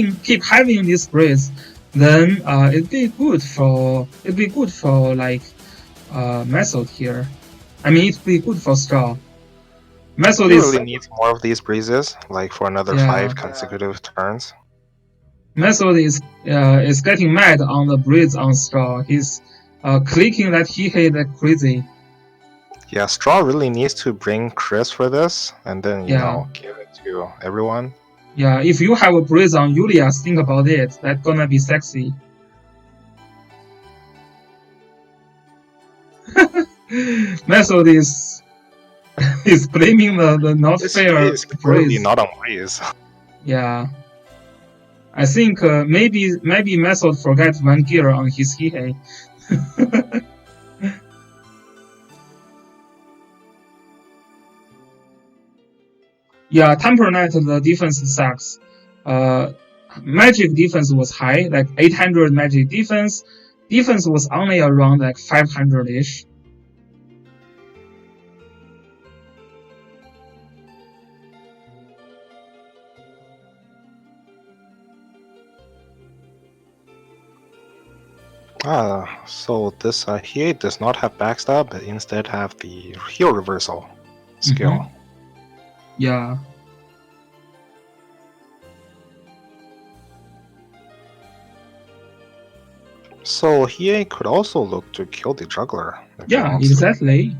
having this breeze, then it'd be good for like Method here. I mean, it'd be good for Straw. Method He is really needs more of these breezes, like for another 5 consecutive turns. Method is getting mad on the breeze on Straw. He's clicking that he hate like crazy. Yeah, Straw really needs to bring Chris for this, and then, you know, give it to everyone. Yeah, if you have a breeze on Yulia, think about it. That's gonna be sexy. Method is blaming the not This fair is clearly breeze. not on breeze. Yeah. I think maybe Method forgot one gear on his Hihei. Yeah, Temper Knight, the defense sucks. Magic defense was high, like 800 magic defense. Defense was only around like 500-ish. So this Hiei does not have backstab, but instead have the heal reversal skill. Yeah. So Hiei could also look to kill the Juggler. Yeah, exactly.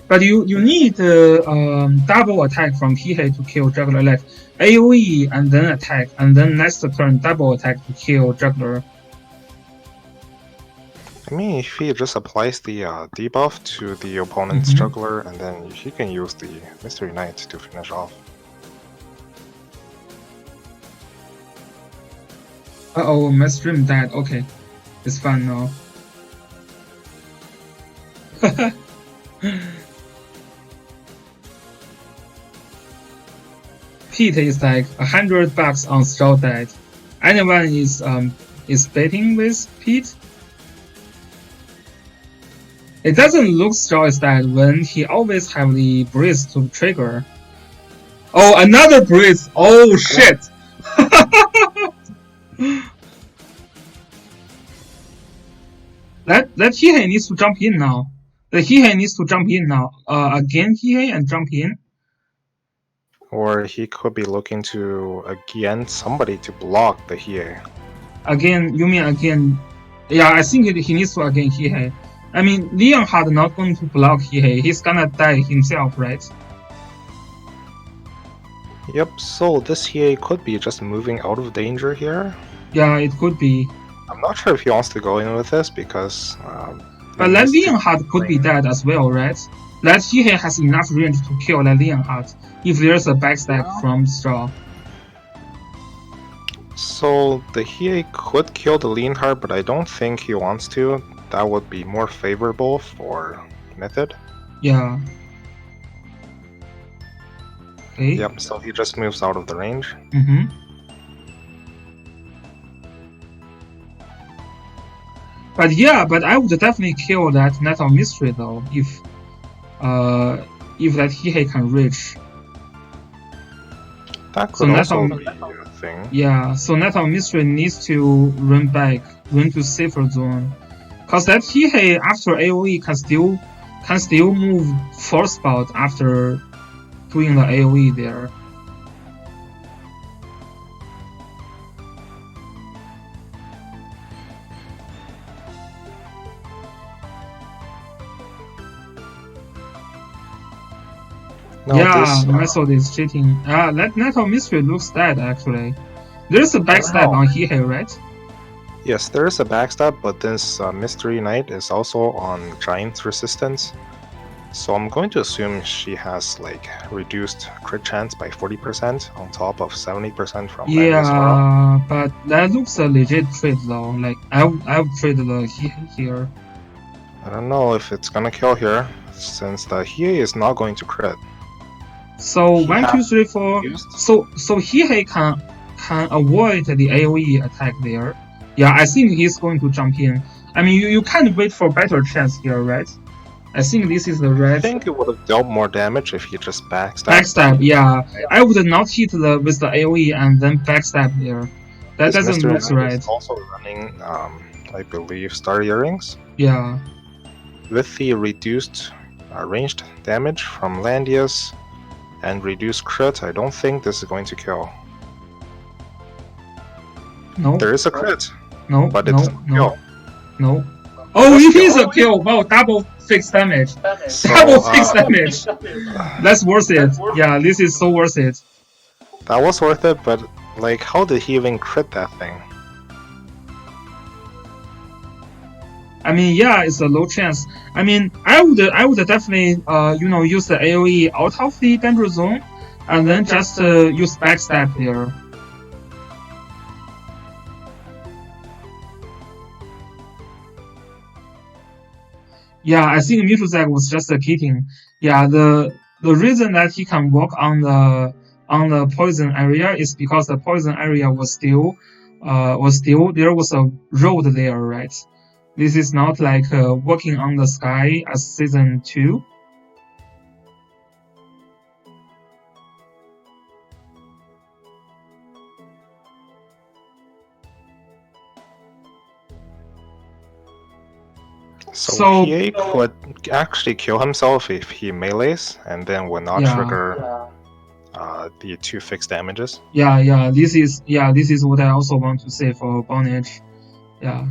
But you need double attack from Hihei to kill Juggler, like AoE and then attack, and then next turn double attack to kill Juggler. I mean, if he just applies the debuff to the opponent's Juggler, and then he can use the Mystery Knight to finish off. Uh-oh, my stream died. Okay, it's fine now. Pete is like $100 on straw dead. Anyone is betting with Pete? It doesn't look Straw is dead when he always have the breeze to trigger. Oh, another breeze! Oh shit! that Hihei needs to jump in now. The Hihei needs to jump in now. Again Hihei and jump in. Or he could be looking to again somebody to block the Hie. Again, you mean again? Yeah, I think he needs to again Hihei. I mean, Leonhard not going to block Hihei. He's gonna die himself, right? Yep, so this Hie could be just moving out of danger here. Yeah, it could be. I'm not sure if he wants to go in with this because. But that Leonhard could be dead as well, right? That Hihei has enough range to kill that Leonhard if there's a backstab from Straw. So the Hie could kill the Leonhard, but I don't think he wants to. That would be more favorable for Method. Yeah. Okay. Yep, so he just moves out of the range. Mm-hmm. But yeah, but I would definitely kill that Net of Mystery though, if that Hihei can reach. That could also be a thing. Yeah, so Net of Mystery needs to run back, run to safer zone. Cause that Hihei after AoE can still move 4 spot after doing the AoE there. No, yeah, Method is cheating. That Net of Mystery looks dead actually. There's a backstab on Hihei, right? Yes, there is a backstab, but this Mystery Knight is also on Giant Resistance. So I'm going to assume she has like reduced crit chance by 40% on top of 70% from yeah, but that looks a legit trade though. Like I would trade the Hihei here. I don't know if it's gonna kill here, since the Hihei is not going to crit. So 1, 2, 3, 4. So Hihei can avoid the AoE attack there. Yeah, I think he's going to jump in. I mean, you can't wait for better chance here, right? I think this is the red. I think it would have dealt more damage if he just backstabbed. Backstab, yeah. I would not hit with the AoE and then backstab there. That doesn't look right. Also running, I believe, Star Earrings. Yeah. With the reduced ranged damage from Landius and reduced crit, I don't think this is going to kill. No. There is a crit. No. But it doesn't kill. No. Oh, it is a kill! Wow, double fixed damage. So, double fixed damage. That's worth it. Yeah, this is so worth it. That was worth it, but like, how did he even crit that thing? I mean, yeah, it's a low chance. I mean, I would definitely use the AoE out of the danger zone, and then just use backstab there. Yeah, I think Mituzak was just kidding. Yeah, the reason that he can walk on the poison area is because the poison area was still there was a road there, right? This is not like walking on the sky as season 2. So he could actually kill himself if he melees and then would not trigger the 2 fixed damages. Yeah, this is what I also want to say for Bonnage. Yeah.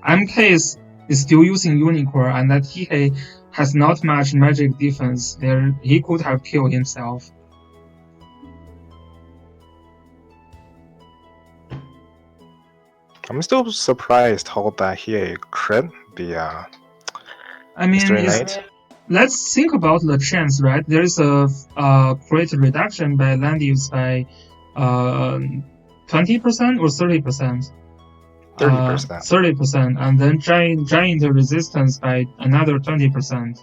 MK is still using Unicorn, and that Hihei has not much magic defense. There, he could have killed himself. I'm still surprised how that Hihei crit the I mean, let's think about the chance, right? There is a crit reduction by Landius by 20% or 30%. 30%. 30%, and then giant resistance by another 20%.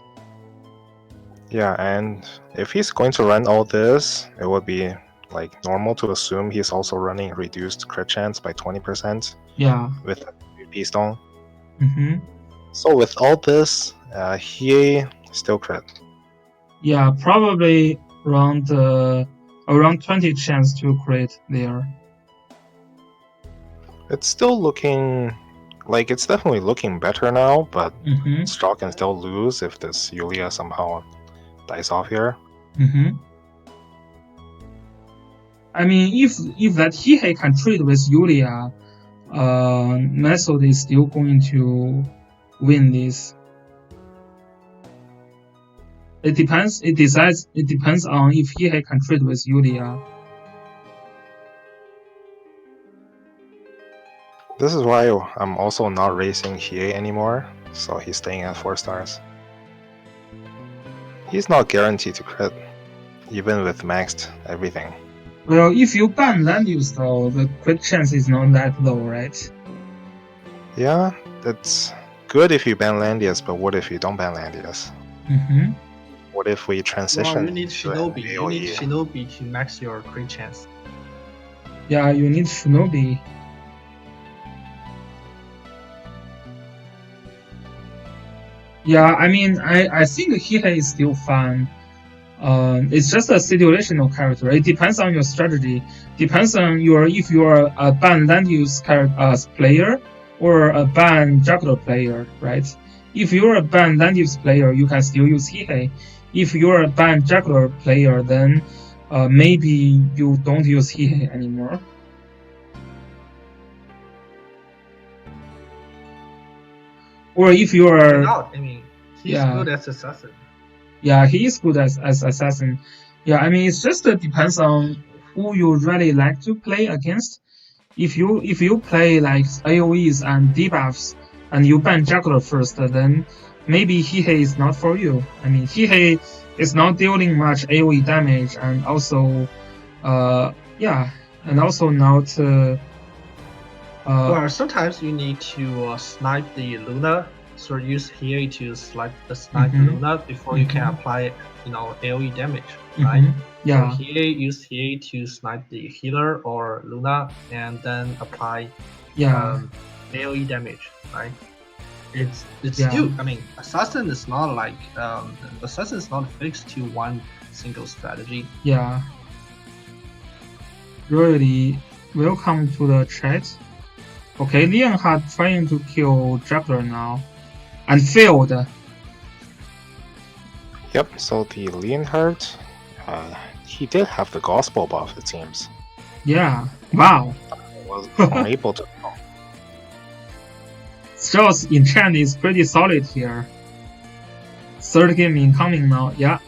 Yeah, and if he's going to run all this, it would be like normal to assume he's also running reduced crit chance by 20%. Yeah. With a PP stone. Mm-hmm. So with all this, he still crit. Yeah, probably around 20 chance to crit there. It's still looking like it's definitely looking better now, but Straw can still lose if this Yulia somehow dies off here. I mean, if that Hihei can trade with Yulia, Method is still going to win this. It depends. It depends on if Hihei can trade with Yulia. This is why I'm also not racing Hiei anymore, so he's staying at 4 stars. He's not guaranteed to crit, even with maxed everything. Well, if you ban land use though, the crit chance is not that low, right? Yeah, that's good if you ban Landius, but what if you don't ban Landius? What if we transition? Well, you need Shinobi. You need Shinobi to max your crit chance. Yeah, you need Shinobi. Yeah, I mean, I think Hihei is still fun. It's just a situational character. It depends on your strategy. Depends on if you're a ban land use player or a ban juggler player, right? If you're a ban land use player, you can still use Hihei. If you're a ban juggler player, then maybe you don't use Hihei anymore. Or if you're I mean, he's good as assassin. Yeah, he is good as assassin. Yeah, I mean, it just depends on who you really like to play against. If you play like AoEs and debuffs and you ban juggler first, then maybe Hihei is not for you. I mean, Hihei is not dealing much AoE damage and also, and also not. Well, sometimes you need to snipe the Luna, so use Hihei to snipe Luna before you can apply, AoE damage, right? Yeah. So use Hihei to snipe the healer or Luna, and then apply AoE damage, right? It's still, I mean, assassin is not like assassin is not fixed to one single strategy. Yeah. Really, welcome to the chat. Okay, Leonhard trying to kill Juggler now, and failed. Yep, so the Leonhard, he did have the gospel buff, it seems. Yeah, wow. Was unable to. Strauss in Chen is pretty solid here. Third game incoming now, yeah.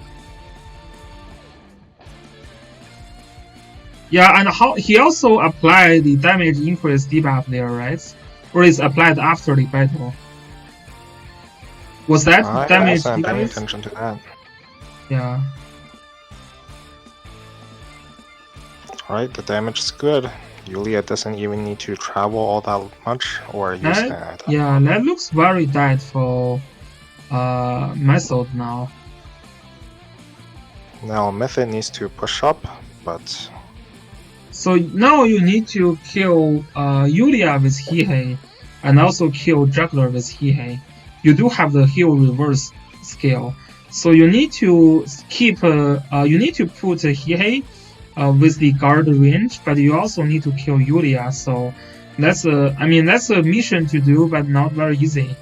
Yeah, and he also applied the damage increase debuff there, right? Or is applied after the battle? Was that damage I wasn't paying decrease? attention to that. Yeah. Alright, the damage is good. Yulia doesn't even need to travel all that much or use that. Yeah, that looks very dead for Method now. Now Method needs to push up, but... So now you need to kill Yulia with Hihei and also kill Juggler with Hihei. You do have the heal reverse skill. So you need to keep you need to put Hihei with the guard range, but you also need to kill Yulia. So that's a mission to do, but not very easy.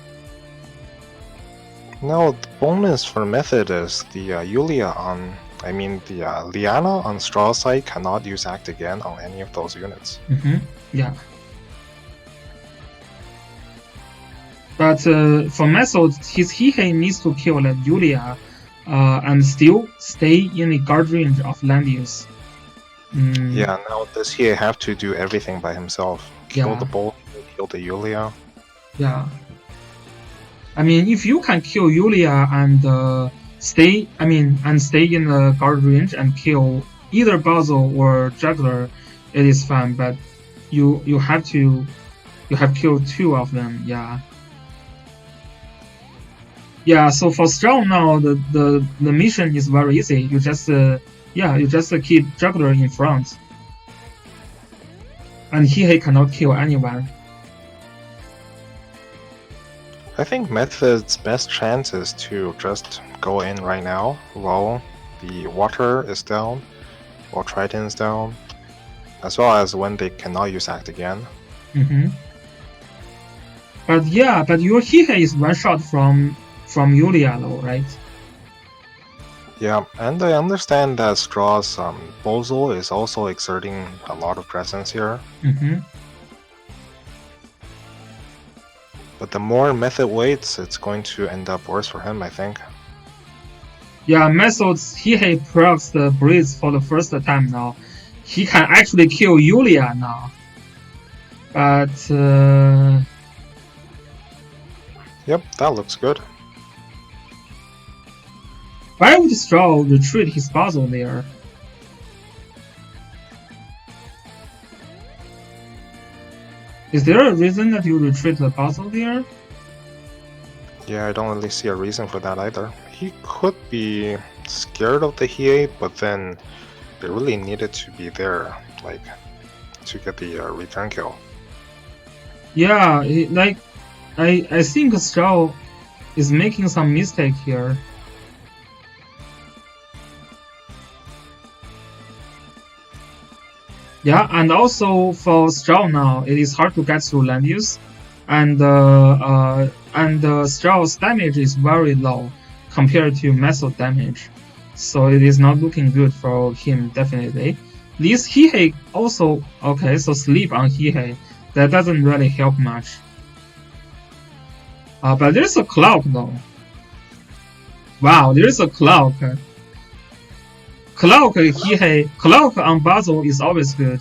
Now the bonus for Method is the Yulia on, the Liana on Straw side cannot use Act again on any of those units. Yeah. But for Method, his Hihei needs to kill that Yulia and still stay in the guard range of land use. Yeah, now this Hihei have to do everything by himself. Kill the bull, kill the Yulia. Yeah. I mean, if you can kill Yulia and stay in the guard range and kill either Basil or Juggler, it is fine. But you have killed two of them. Yeah. Yeah. So for Strong now, the mission is very easy. You just keep Juggler in front, and Hihei cannot kill anyone. I think Method's best chance is to just go in right now while the water is down, while Triton's down, as well as when they cannot use Act again. But yeah, but your Hihe is one shot from Yulia though, right? Yeah, and I understand that Straw's Bozo is also exerting a lot of presence here. But the more Method waits, it's going to end up worse for him, I think. Yeah, Method's Hihe procs the Breeze for the first time now. He can actually kill Yulia now. But yep, that looks good. why would Straw retreat his Bozo there? Is there a reason that you retreat the Bozo there? Yeah, I don't really see a reason for that either. He could be scared of the Hiei, but then they really needed to be there, like, to get the return kill. Yeah, I think Straw is making some mistake here. Yeah, and also for Straw now, it is hard to get through land use, and Straw's damage is very low compared to Method damage, so it is not looking good for him definitely. This Hihe also okay, so sleep on Hihe, that doesn't really help much. But there's a clock though. Wow, there's a clock. Clock on Basil is always good.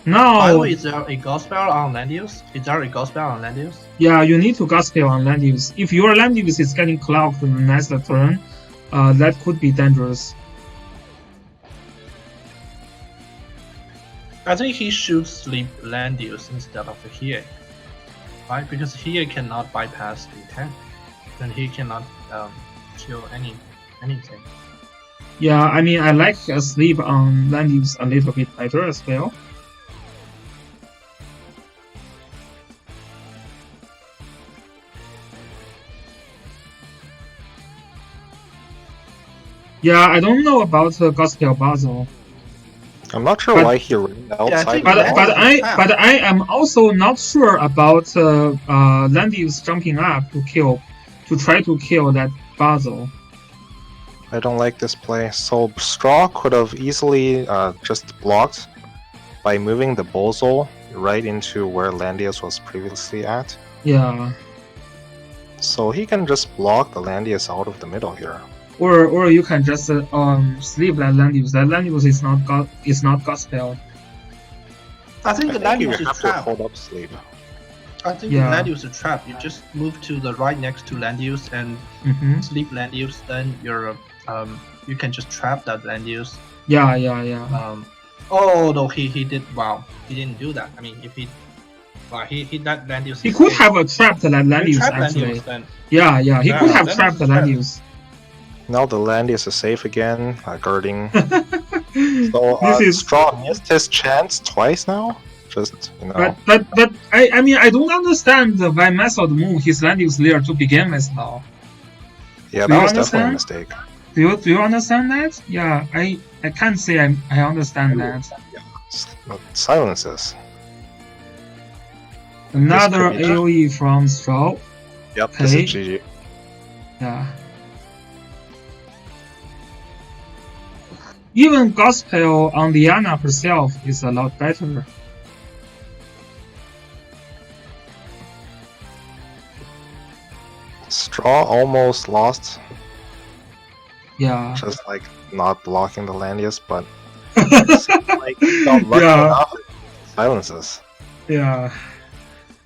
Now, by the way, is there a gospel on land use? Is there a gospel on land use? Yeah, you need to gospel on land use. If your land use is getting clocked the next turn, that could be dangerous. I think he should sleep land use instead of the Hiei, right? Because Hiei cannot bypass the tank, and he cannot kill anything. Yeah, I mean, I like sleep on land use a little bit better as well. Yeah, I don't know about Gospel Basil. I'm not sure why he ran outside. But I am also not sure about Landius jumping up to try to kill that Basil. I don't like this play. So Straw could have easily just blocked by moving the Bozo right into where Landius was previously at. Yeah. So he can just block the Landius out of the middle here. Or you can just sleep that Landius. That Landius is not gospel. I think the Landius you have to hold up sleep. I think the Landius is trapped. You just move to the right next to Landius and sleep Landius, then you're you can just trap that Landius. Yeah. Oh no, he did wow. He didn't do that. I mean, if he that Landius. He could have trapped that Landius actually. Landius, yeah. He could have trapped the Landius. Now the Landius is safe again, guarding. So Straw missed his chance twice now. Just But I mean I don't understand why Method moved his Landius there to begin with now. Yeah, that was definitely a mistake. Do you understand that? Yeah, I can't say I understand that. Silences. Another AoE from Straw. Yep, okay. This is GG. Yeah. Even Gospel on Diana herself is a lot better. Straw almost lost. Yeah. Just like not blocking the Landius, but like not lucky enough. Silences. Yeah.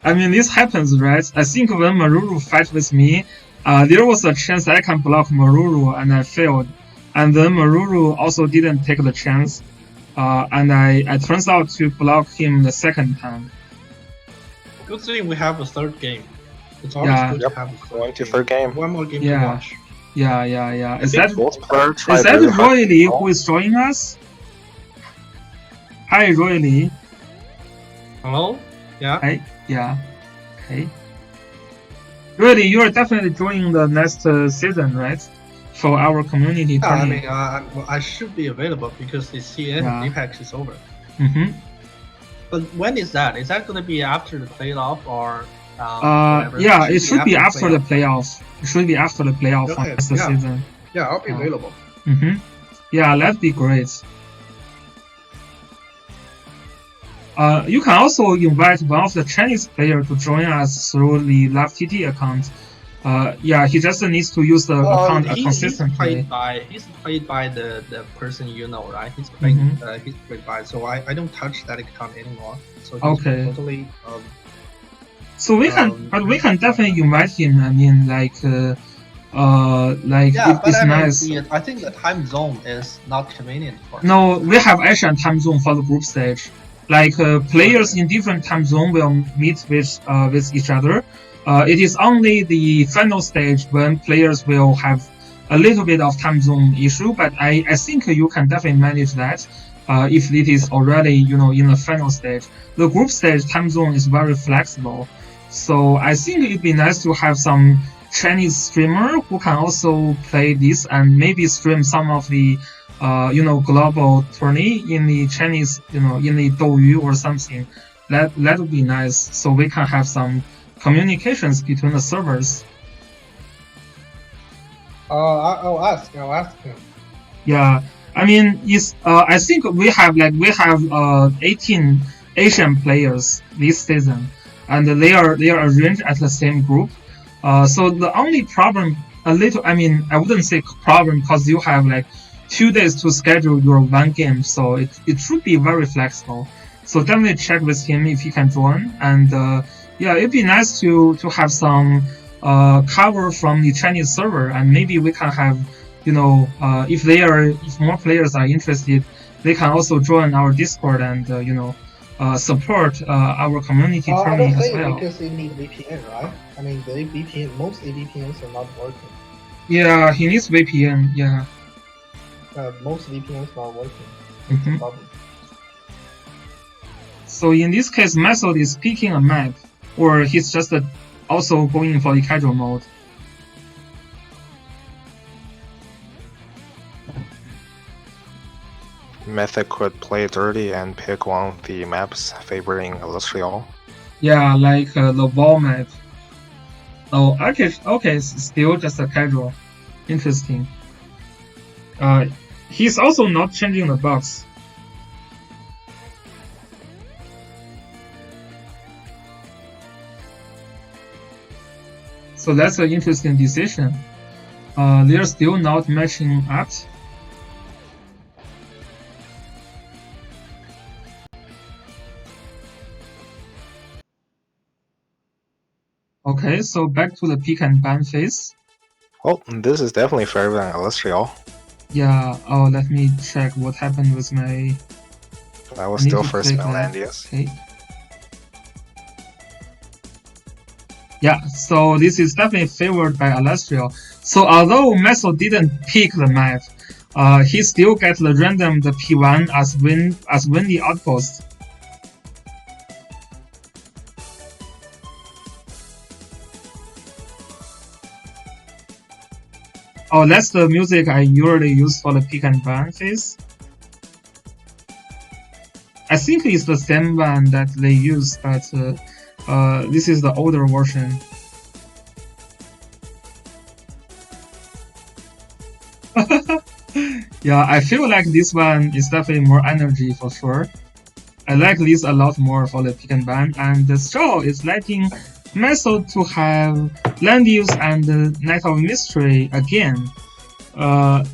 I mean, this happens, right? I think when Maruru fight with me, there was a chance I can block Maruru and I failed. And then Maruru also didn't take the chance. And I turns out to block him the second time. Good thing we have a third game. It's always good to have a third game. One more game to watch. Yeah. Is that really Roy Lee who is joining us? Hi, Roy Lee. Hello? Yeah? Hey, yeah. Okay. Really, you are definitely joining the next season, right? For our community Yeah, I tournament. mean, I should be available because the CN Yeah. Apex is over. Mm-hmm. But when is that? Is that going to be after the playoff or whatever? Yeah, it should be after the playoff. playoff. It should be after the playoff for Okay, next yeah. season. Yeah, I'll be Yeah. available. Mm-hmm. Yeah, that'd be great. You can also invite one of the Chinese players to join us through the Live TT account. Yeah, he just needs to use the account consistently. He's played by the person you know, right? He's playing he's played by, so I don't touch that account anymore. So he's totally So we can definitely invite him. I mean, like yeah, but it's nice. I think the time zone is not convenient for him. No, we have Asian time zone for the group stage. Like players in different time zone will meet with each other. It is only the final stage when players will have a little bit of time zone issue, but I think you can definitely manage that if it is already in the final stage. The group stage time zone is very flexible, so I think it'd be nice to have some Chinese streamer who can also play this and maybe stream some of the global tourney in the Chinese, in the Douyu or something. That would be nice, so we can have some communications between the servers. I'll ask him. Yeah, I mean, I think we have 18 Asian players this season, and they are arranged at the same group. So the only problem, I mean, I wouldn't say problem because you have 2 days to schedule your one game, so it should be very flexible. So definitely check with him if he can join, and yeah, it'd be nice to have some cover from the Chinese server, and maybe we can have if more players are interested, they can also join our Discord and support our community tournament as well. Because they need VPN, right? I mean, the VPN, most VPNs are not working. Yeah, he needs VPN. Yeah. Most VPNs not working. Mm-hmm. So in this case, Method is picking a map, or he's just also going for the casual mode. Method could play dirty and pick one of the maps favoring Illustrial. Yeah, like the wall map. Oh, okay, still just a casual. Interesting. He's also not changing the box. So that's an interesting decision. They're still not matching up. Okay, so back to the pick and ban phase. Oh, this is definitely favoring Illustrial. Yeah, oh, let me check what happened with my... That was still first Melandius. Okay. Yeah, so this is definitely favored by Illustrial. So although Meso didn't pick the map, he still gets the random the P1 as win the outpost. Oh, that's the music I usually use for the pick and ban phase. I think it's the same one that they use, but this is the older version. Yeah, I feel like this one is definitely more energy for sure. I like this a lot more for the pick and ban, and the straw is letting Method to have land use and Night of Mystery again. I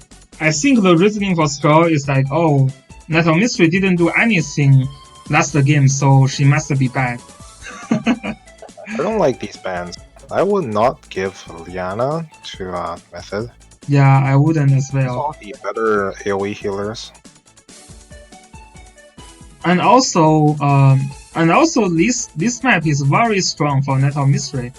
think the reasoning for straw is like, oh, Night of Mystery didn't do anything last game, so she must be bad. I don't like these bans. I would not give Liana to Method. Yeah, I wouldn't as well. All the better AoE healers. And also this map is very strong for Night of Mystery.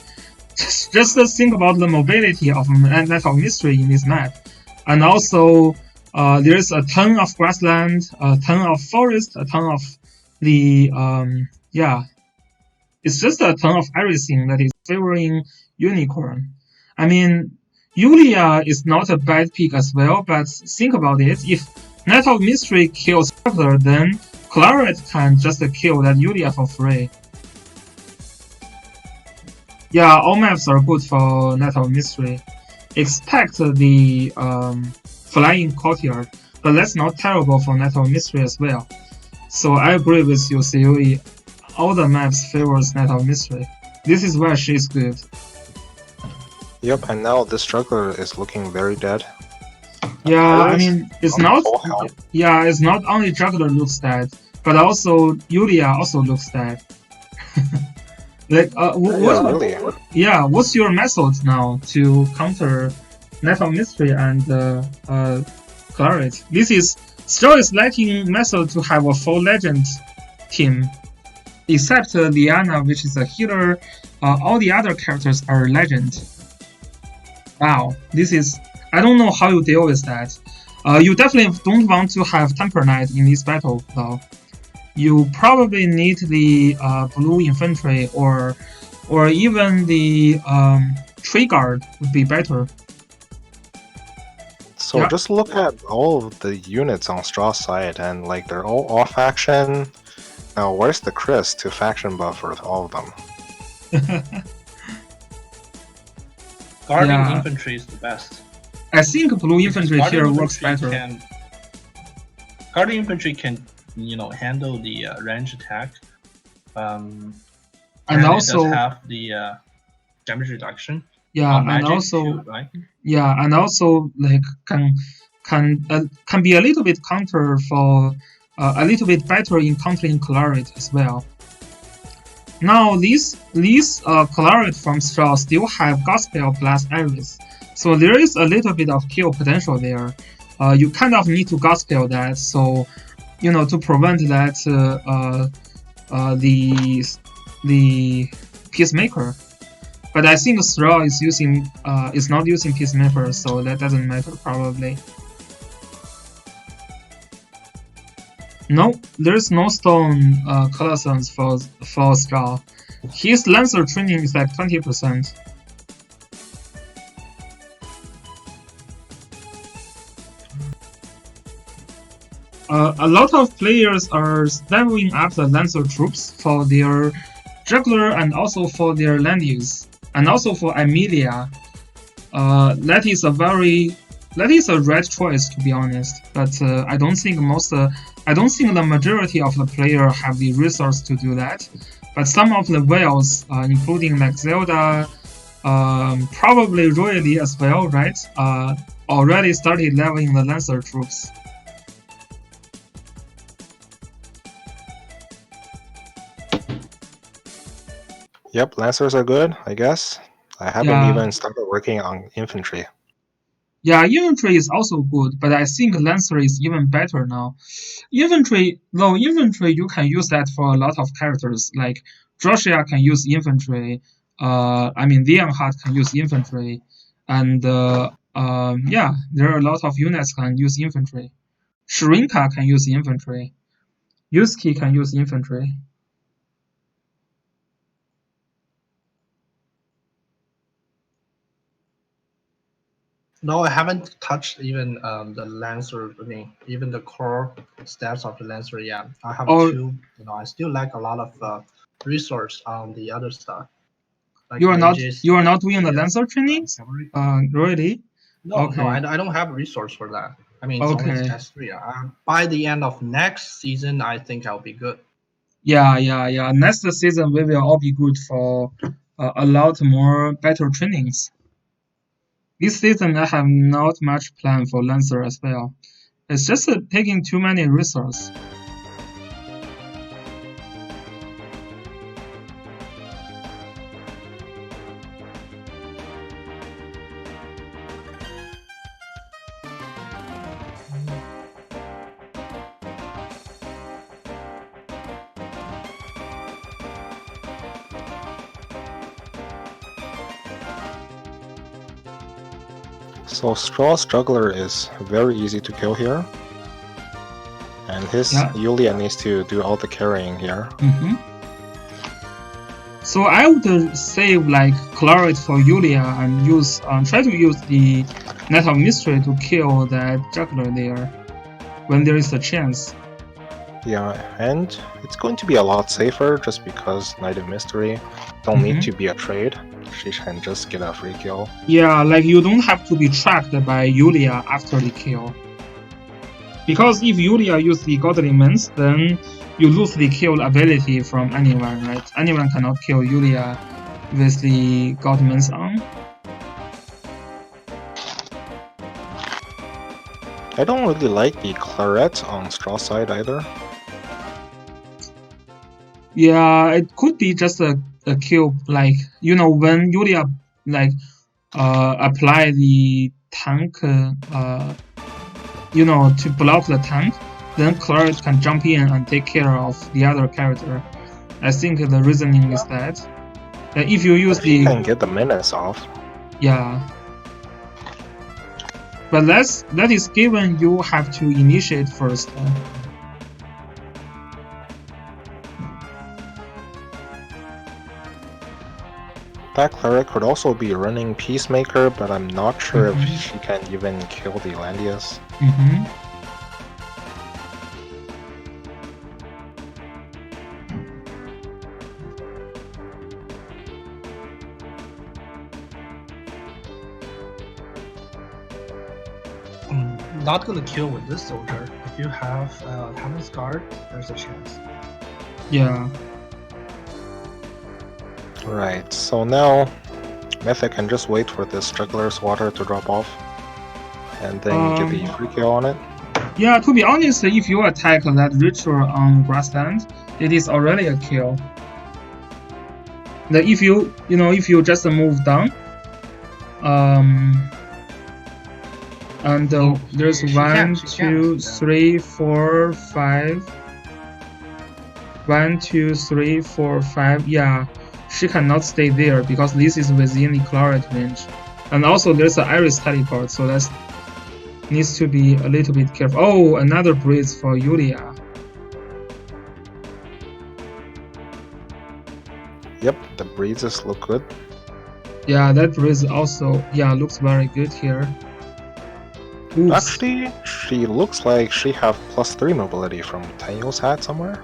Just think about the mobility of Night of Mystery in this map. And also there's a ton of grassland, a ton of forest, a ton of the yeah. It's just a ton of everything that is favoring Unicorn. I mean, Yulia is not a bad pick as well, but think about it. If Night of Mystery kills Juggler, then Claret can just kill that Yulia for free. Yeah, all maps are good for Night of Mystery. Expect the Flying Courtyard, but that's not terrible for Night of Mystery as well. So I agree with you, CUE. All the maps favors Night of Mystery. This is where she's good. Yep, and now this juggler is looking very dead. Yeah, I mean, it's not. Yeah, it's not only Juggler looks dead, but also Yulia also looks dead. Like, yeah, what's your method now to counter Night of Mystery and Claret? This is still is lacking method to have a full legend team, except Liana, which is a healer. All the other characters are legend. Wow, this is. I don't know how you deal with that. You definitely don't want to have Temper Knight in this battle, though. You probably need the blue infantry or even the tree guard would be better. So yeah. Just look at all of the units on Straw's side, and like they're all off faction. Now, where's the Chris to faction buff for all of them? Guarding infantry is the best. I think blue infantry here works better. Guarding infantry can, handle the range attack, and also it does have the damage reduction. Yeah, and also too, right? Yeah, and also like can be a little bit counter for a little bit better in countering Claret as well. Now these Claret from Straw still have Gospel plus Iris, so there is a little bit of kill potential there. You kind of need to Gospel that, so to prevent that the Peacemaker. But I think Straw is not using Peacemaker, so that doesn't matter probably. No, there's no stone Colossons for Straw. His Lancer training is like 20%. A lot of players are leveling up the Lancer troops for their Juggler and also for their land use, and also for Amelia. That is a right choice, to be honest. But I don't think the majority of the player have the resource to do that. But some of the whales, including like Zelda, probably Royally as well, right? Already started leveling the Lancer troops. Yep, Lancers are good, I guess. I haven't even started working on infantry. Yeah, infantry is also good, but I think Lancer is even better now. Infantry, you can use that for a lot of characters. Like Joshua can use infantry. Leonhardt can use infantry, and there are a lot of units can use infantry. Shrinka can use infantry. Yusuke can use infantry. No, I haven't touched even the Lancer. Even the core stats of the Lancer. Yeah, I have two. I still lack a lot of resource on the other stuff. Like you are not doing the Lancer trainings. Really? No, okay. No, I don't have a resource for that. It's only S3. By the end of next season, I think I'll be good. Yeah. Next season, we will all be good for a lot more better trainings. This season, I have not much plan for Lancer as well. It's just taking too many resources. So Straw's Juggler is very easy to kill here. And his Yulia needs to do all the carrying here. So I would save like Claret for Yulia and use try to use the Night of Mystery to kill that juggler there when there is a chance. Yeah, and it's going to be a lot safer just because Night of Mystery don't need to be a trade. She can just get a free kill. Yeah, like you don't have to be tracked by Yulia after the kill. Because if Yulia use the God Elements, then you lose the kill ability from anyone, right? Anyone cannot kill Yulia with the God Elements on. I don't really like the Claret on Straw side either. Yeah, it could be just a kill, like, you know, when Yulia like apply the tank you know, to block the tank, then Claret can jump in and take care of the other character. I think the reasoning is that if you use you can get the menace off. Yeah. But that is given you have to initiate first. That Cleric could also be running Peacemaker, but I'm not sure if she can even kill the Landius. Not gonna kill with this soldier. If you have Talon's Guard, there's a chance. Yeah. Right, so now Mythic can just wait for this Juggler's Water to drop off, and then you get the free kill on it. Yeah, to be honest, if you attack that Ritual on Grassland, it is already a kill. If you just move down, and there's 1, 2, 3, 4, 5. 1, 2, 3, 4, 5. Yeah, she cannot stay there because this is within the Claret range. And also there's an Iris teleport, so that needs to be a little bit careful. Oh, another breeze for Yulia. Yep, the breezes look good. Yeah, that breeze also looks very good here. Oops. Actually, she looks like she have +3 mobility from Tanyo's hat somewhere.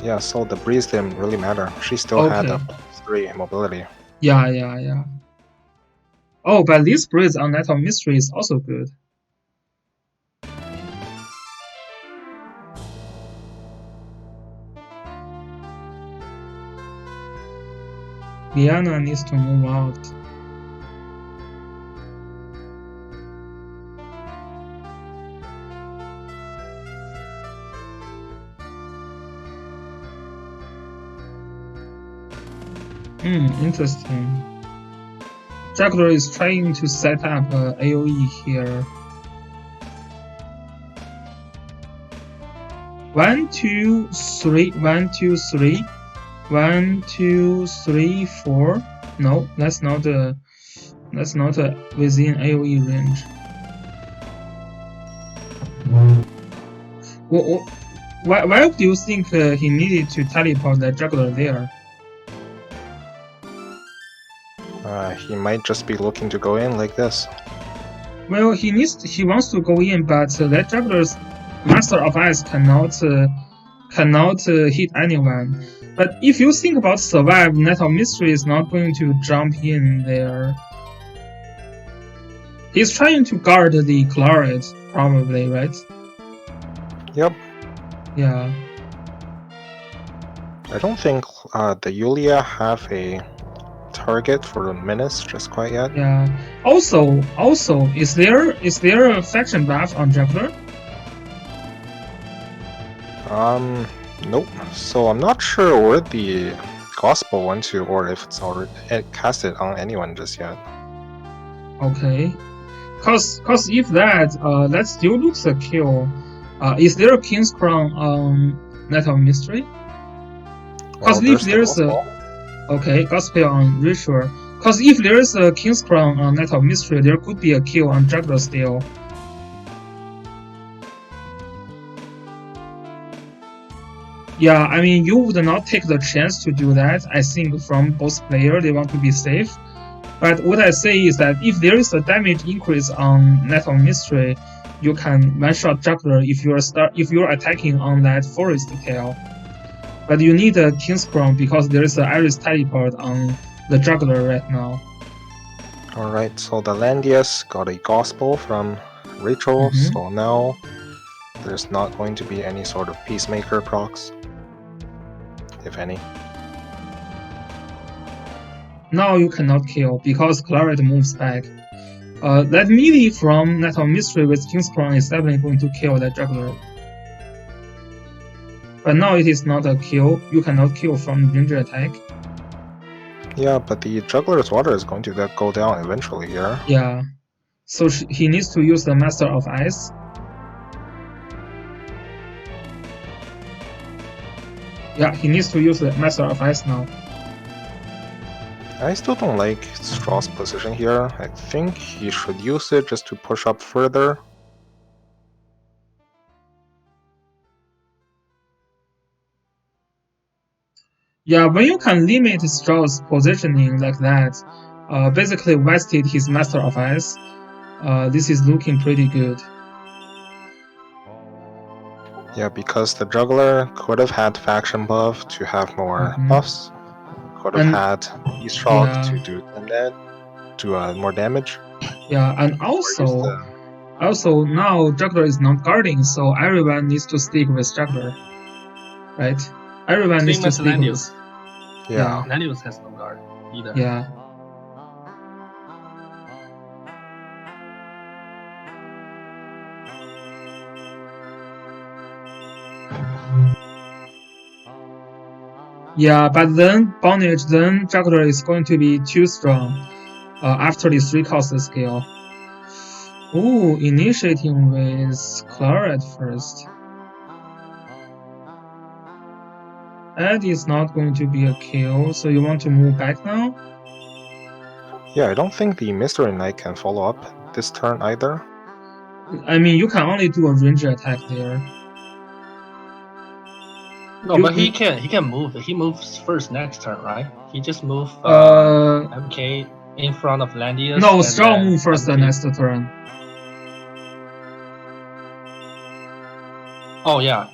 Yeah, so the breeze didn't really matter. She still had a +3 mobility. Yeah. Oh, but this breeze on Night of Mystery is also good. Liana needs to move out. Interesting. Juggler is trying to set up AoE here. 1, 2, 3. 1, 2, 3. 1, 2, 3, 4. No, that's not within AoE range. Why do you think he needed to teleport the juggler there? He might just be looking to go in like this. Well, he wants to go in, but that juggler's Master of Ice cannot hit anyone. But if you think about survive, Night of Mystery is not going to jump in there. He's trying to guard the Claret, probably, right? Yep. Yeah. I don't think the Yulia have a target for the menace just quite yet. Yeah. Also, is there a faction buff on Juggler? Nope. So I'm not sure where the Gospel went to, or if it's already casted on anyone just yet. Okay. Cause if that still looks a kill. Is there a King's Crown on Night of Mystery? Cause if there's Gospel on Ritual. Cause if there's a King's Crown on Night of Mystery, there could be a kill on Juggler still. Yeah, I mean, you would not take the chance to do that. I think from both players, they want to be safe. But what I say is that if there is a damage increase on Net of Mystery, you can one-shot Juggler if you're attacking on that Forest tail. But you need a King's Crown because there is an Iris teleport on the Juggler right now. Alright, so the Landius got a Gospel from Rachel, so now there's not going to be any sort of Peacemaker procs, if any. Now you cannot kill because Claret moves back. That melee from Net of Mystery with King's Crown is definitely going to kill that Juggler. But now it is not a kill. You cannot kill from Ranger attack. Yeah, but the Juggler's Water is going to go down eventually here. Yeah. So he needs to use the Master of Ice. Yeah, he needs to use the Master of Ice now. I still don't like Straw's position here. I think he should use it just to push up further. Yeah, when you can limit Straw's positioning like that, basically wasted his Master of Ice, this is looking pretty good. Yeah, because the Juggler could have had Faction Buff to have more buffs, could have had E-Shock to do more damage. Yeah, and also now Juggler is not guarding, so everyone needs to stick with Juggler, right? Everyone needs to stick with. Yeah. Landius has no guard either. Yeah. Yeah, but then Bondage, then Juggler is going to be too strong after the 3-cost skill. Ooh, initiating with Claret first. That is not going to be a kill, so you want to move back now? Yeah, I don't think the Mystery Knight can follow up this turn either. I mean, you can only do a ranger attack there. No, but he can move. He moves first next turn, right? He just move MK in front of Landius. No, Straw move first the next turn. Oh yeah.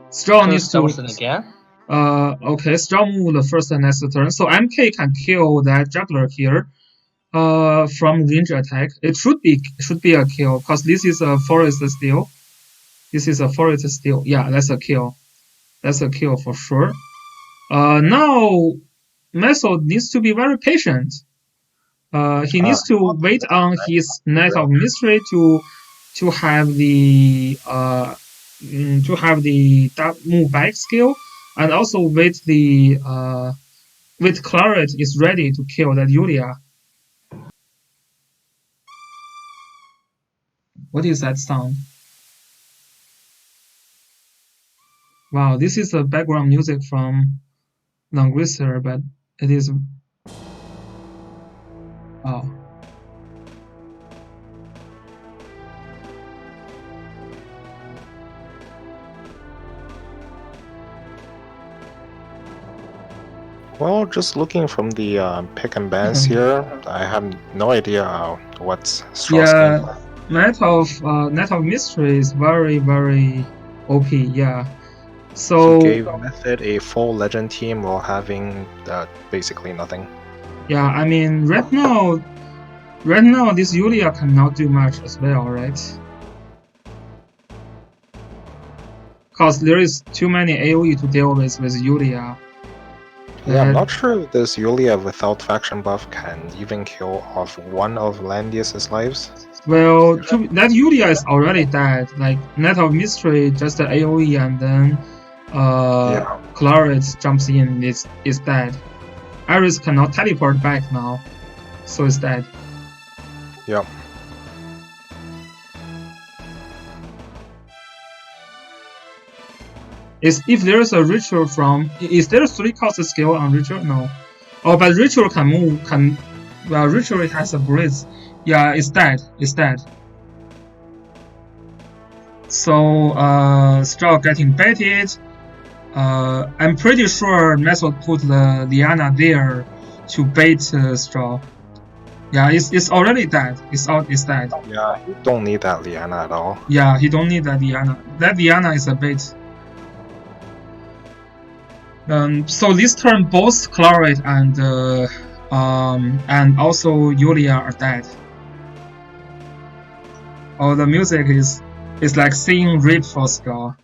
Straw needs to again. Okay, Straw move the first and next turn. So MK can kill that Juggler here. From range attack, it should be a kill because this is a forest steal. This is a forest steal. Yeah, that's a kill. That's a kill for sure. Now Method needs to be very patient. He needs to wait on his Knight of Mystery to have the move back skill, and also wait Claret is ready to kill that Yulia. What is that sound? Wow, this is the background music from Langrisser, but it is. Oh. Well, just looking from the pick and bans here, I have no idea what's Straw's game. Net of Mystery is very, very OP, yeah. So he gave Method a full legend team while having basically nothing. Yeah, I mean right now this Yulia cannot do much as well, right? Because there is too many AoE to deal with Yulia. Yeah, I'm not sure if this Yulia without faction buff can even kill off one of Landius's lives. Well, that Yulia is already dead. Like Net of Mystery, just the AoE, and then Claret jumps in. Is dead. Iris cannot teleport back now, so it's dead. Yep. If there is a ritual is there a 3-cost skill on ritual? No. Oh, but ritual can move. Well, ritual has a breeze. Yeah, it's dead. It's dead. So Straw getting baited. I'm pretty sure Method put the Liana there to bait Straw. Yeah, it's already dead. It's dead. Yeah, you don't need that Liana at all. Yeah, he don't need that Liana. That Liana is a bait. So this turn both Chlorate and also Yulia are dead. Oh, the music is like seeing Rip for Straw.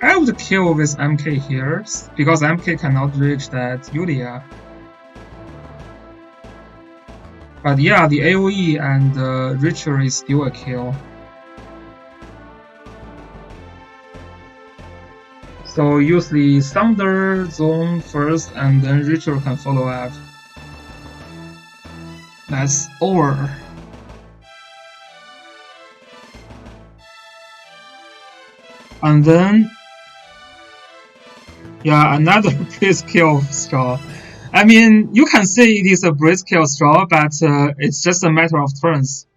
I would kill with MK here, because MK cannot reach that Yulia. But yeah, the AoE and Ritual is still a kill. So use the Thunder Zone first, and then Ritual can follow up. That's over. And then, yeah, another Breeze Kill Straw. I mean, you can say it is a Breeze Kill Straw, but it's just a matter of turns.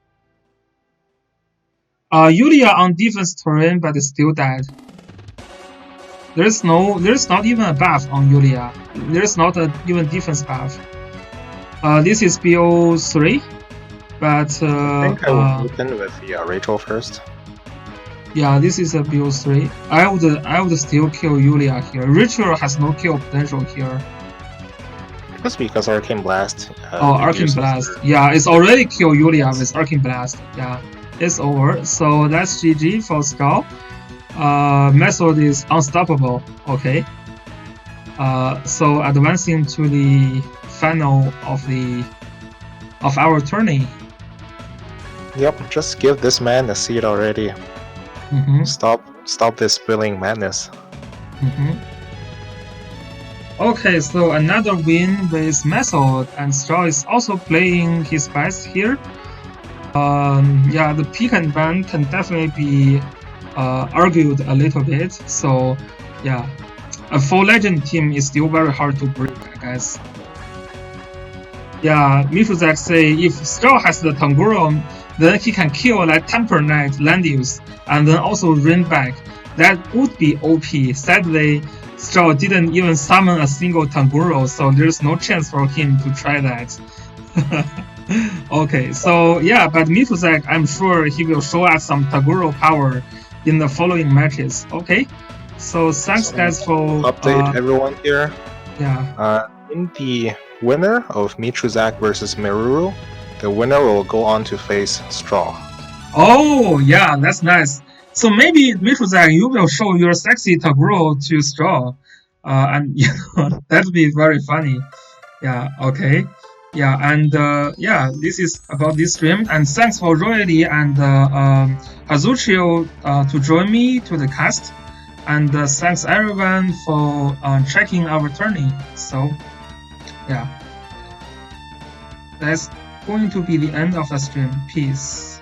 Yulia on defense turn, but it's still dead. There's not even a buff on Yulia. There's not even defense buff. This is BO3, but I think I would open with the Rachel first. Yeah, this is a BO3. I would still kill Yulia here. Ritual has no kill potential here. Just because Arcane Blast. Arcane Blast. Yeah, it's already killed Yulia with Arcane Blast. Yeah, it's over. So that's GG for Skull. Method is unstoppable. Okay. So advancing to the final of our tourney. Yep, just give this man a seat already. Stop this spilling madness. Okay, so another win with Method, and Straw is also playing his best here. Yeah, the pick and ban can definitely be argued a little bit. So yeah, a full legend team is still very hard to break, I guess. Yeah, Mifuzak say if Straw has the Tanguro, then he can kill like Temper Knight, Landius, and then also Rain back. That would be OP. Sadly, Straw didn't even summon a single Tanguro, so there's no chance for him to try that. Okay, so yeah, but Mifuzak, I'm sure he will show us some Taguro power in the following matches. Okay, so thanks guys for update everyone here. Yeah. In the winner of Mifuzak versus Meruru, the winner will go on to face Straw. Oh yeah, that's nice. So maybe Mifuzak, you will show your sexy Taguro to Straw, and you know that would be very funny. Yeah. Okay. Yeah, and yeah, this is about this stream. And thanks for Royally and Hazuchio to join me to the cast. And thanks everyone for checking our tourney. So, yeah, that's going to be the end of the stream. Peace.